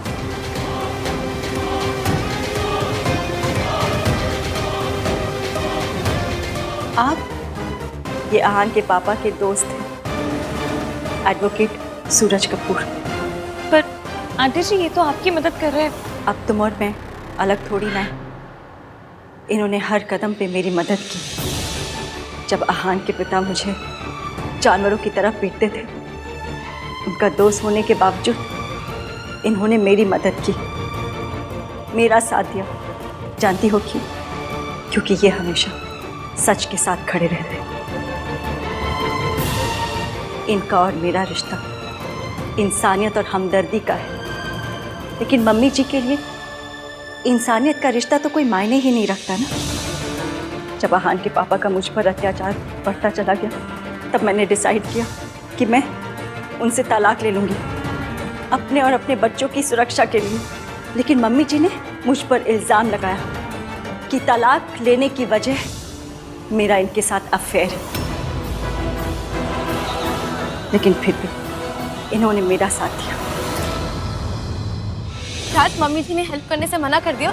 आप ये आहान के पापा के दोस्त हैं, एडवोकेट सूरज कपूर। पर आंटी जी, ये तो आपकी मदद कर रहे हैं। अब तुम और मैं अलग थोड़ी ना है। इन्होंने हर कदम पे मेरी मदद की। जब आहान के पिता मुझे जानवरों की तरह पीटते थे, उनका दोस्त होने के बावजूद इन्होंने मेरी मदद की, मेरा साथ दिया। जानती हो क्यों? क्योंकि ये हमेशा सच के साथ खड़े रहते हैं। इनका और मेरा रिश्ता इंसानियत और हमदर्दी का है, लेकिन मम्मी जी के लिए इंसानियत का रिश्ता तो कोई मायने ही नहीं रखता ना। जब आहान के पापा का मुझ पर अत्याचार बढ़ता चला गया, तब मैंने डिसाइड किया कि मैं उनसे तलाक ले लूँगी, अपने और अपने बच्चों की सुरक्षा के लिए। लेकिन मम्मी जी ने मुझ पर इल्ज़ाम लगाया कि तलाक लेने की वजह मेरा इनके साथ अफेयर है। लेकिन फिर भी इन्होंने मेरा साथ दिया। राज, मम्मी जी ने हेल्प करने से मना कर दिया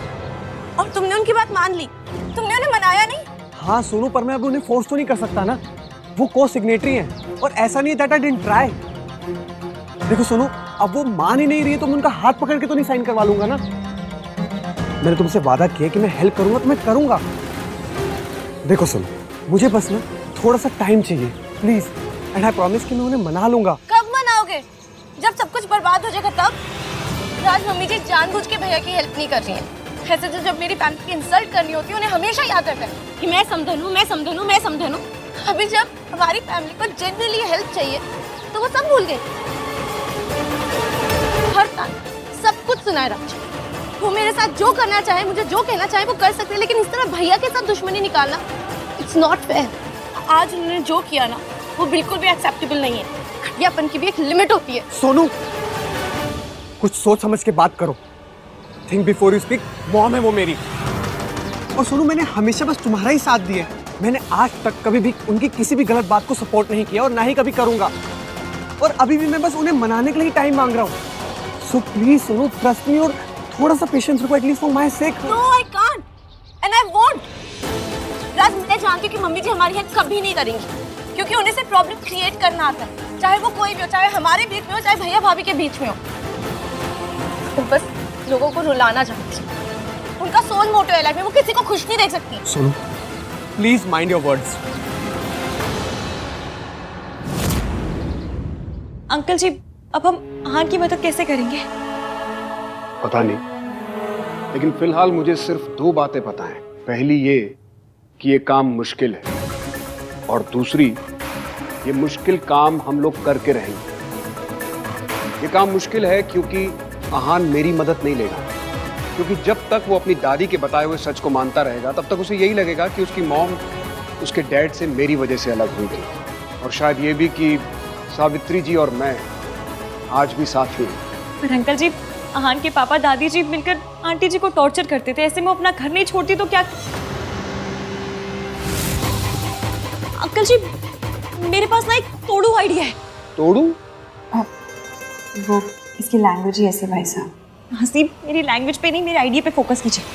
और तुमने उनकी बात मान ली। तुमने उन्हें मनाया नहीं? हाँ सोनू, पर मैं अब उन्हें फोर्स तो नहीं कर सकता ना। वो को सिग्नेटरी हैं और ऐसा नहीं दैट आई डिडंट ट्राई। देखो सोनू, अब वो मान ही नहीं रही है तो मैं उनका हाथ पकड़ के तो नहीं साइन करवा लूंगा ना। मैंने तुमसे वादा किया कि मैं हेल्प करूंगा तो मैं करूंगा। देखो सोनू, मुझे बस ना थोड़ा सा टाइम चाहिए प्लीज, एंड आई प्रॉमिस कि मैं उन्हें मना लूंगा। कब मनाओगे? जब सब कुछ बर्बाद हो जाएगा तब? राज, मम्मी जी जानबूझ के भैया की हेल्प नहीं कर रही हैं। ऐसे तो जब मेरी फैमिली की इंसल्ट करनी होती है उन्हें हमेशा याद रहता है कि मैं समझन हूँ, मैं समझन हूँ, मैं समझन हूँ। अभी जब हमारी फैमिली को जेन्युइनली हेल्प चाहिए तो वो सब भूल गए। हर टाइम सब कुछ सुनाए रखा। वो मेरे साथ जो करना चाहे, मुझे जो कहना चाहे वो कर सकते हैं, लेकिन इस तरह भैया के साथ दुश्मनी निकालना इट्स नॉट फेयर। आज उन्होंने जो किया ना वो बिल्कुल भी एक्सेप्टेबल नहीं है। घटियापन की भी एक लिमिट होती है। सोनू, कुछ सोच समझ के बात करो। Think before you speak. Mom है वो मेरी। और सोनू, मैंने हमेशा बस तुम्हारा ही साथ दिया है। मैंने आज तक कभी भी उनकी किसी भी गलत बात को सपोर्ट नहीं किया और ना ही कभी करूंगा। और अभी भी मैं बस उन्हें मनाने के लिए टाइम मांग रहा हूँ। So please Sonu, trust me और थोड़ा सा पेशेंस रखो, at least for my sake. No I can't and I won't. Raj, मैं जानती हूँ कि मम्मी जी हमारी हेल्प कभी नहीं करेंगी, क्योंकि उन्हें सिर्फ प्रॉब्लम क्रिएट करना आता है, चाहे वो कोई भी हो, चाहे हमारे बीच में हो, चाहे भैया भाभी के बीच में हो। वो बस लोगों को रुलाना चाहती है। उनका सोल मोटो है लाइफ में, वो किसी को खुश नहीं देख सकती। Sonu, please mind your words. Uncle ji, अब हम आहान की मदद कैसे करेंगे? पता नहीं, लेकिन फिलहाल मुझे सिर्फ 2 बातें पता हैं। पहली ये कि ये काम मुश्किल है, और दूसरी, ये मुश्किल काम हम लोग करके रहेंगे। ये काम मुश्किल है क्योंकि आहान मेरी मदद नहीं लेगा, क्योंकि जब तक वो अपनी दादी के बताए हुए सच को मानता रहेगा तब तक उसे यही लगेगा कि उसकी मॉम उसके डैड से मेरी वजह से अलग हुई थी। और शायद ये भी कि सावित्री जी और मैं आज भी साथ ही हैं। पर अंकल जी, आहान के पापा दादी जी मिलकर आंटी जी को टॉर्चर करते थे, ऐसे में अपना घर नहीं छोड़ती तो क्या? अंकल जी, मेरे पास ना एक तोड़ू आइडिया है। तोड़ू? वो इसकी लैंग्वेज ही ऐसे भाई साहब। हसीब, मेरी लैंग्वेज पे नहीं, मेरे आइडिया पे फोकस कीजिए।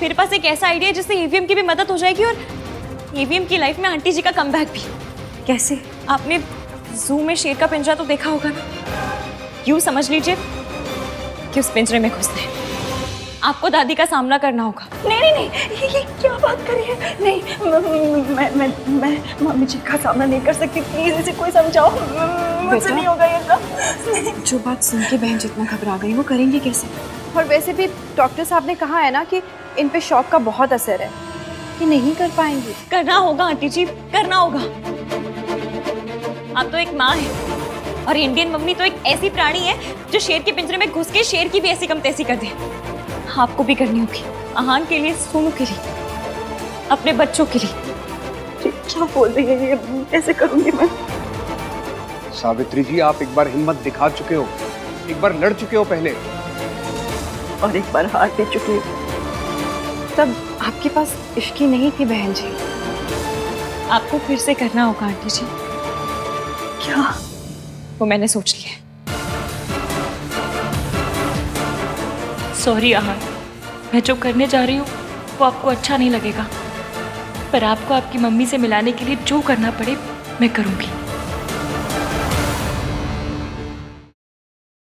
मेरे पास एक ऐसा आइडिया है जिससे ईवीएम की भी मदद हो जाएगी और ईवीएम की लाइफ में आंटी जी का कमबैक भी। कैसे? आपने जू में शेर का पिंजरा तो देखा होगा ना? यूं समझ लीजिए कि उस पिंजरे में घुसते हैं आपको दादी का सामना करना होगा। नहीं नहीं नहीं, ये क्या बात कर रही है? नहीं, मैं मम्मी जी का सामना नहीं कर सकती। प्लीज इसे कोई समझाओ, मुझसे नहीं होगा ये सब। जो बात सुन के बहन जितना घबरा गई वो करेंगे कैसे? और वैसे भी डॉक्टर साहब ने कहा है ना कि इन पे शॉक का बहुत असर है, कि नहीं कर पाएंगी। करना होगा आंटी जी, करना होगा। आप तो एक माँ है और इंडियन मम्मी तो एक ऐसी प्राणी है जो शेर के पिंजरे में घुस के शेर की भी ऐसी कम तैसी कर दे। आपको भी करनी होगी, आहान के लिए, सोनू के लिए, अपने बच्चों के लिए। क्या बोल रही है ये? कैसे करूंगी मैं? सावित्री जी, आप एक बार हिम्मत दिखा चुके हो, एक बार लड़ चुके हो पहले, और एक बार हार दे चुकी हूँ। तब आपके पास इश्की नहीं थी बहन जी। आपको फिर से करना होगा आंटी जी। क्या? वो मैंने सोच लिया। सॉरी आहान, मैं जो करने जा रही हूँ वो आपको अच्छा नहीं लगेगा, पर आपको आपकी मम्मी से मिलाने के लिए जो करना पड़े मैं करूँगी।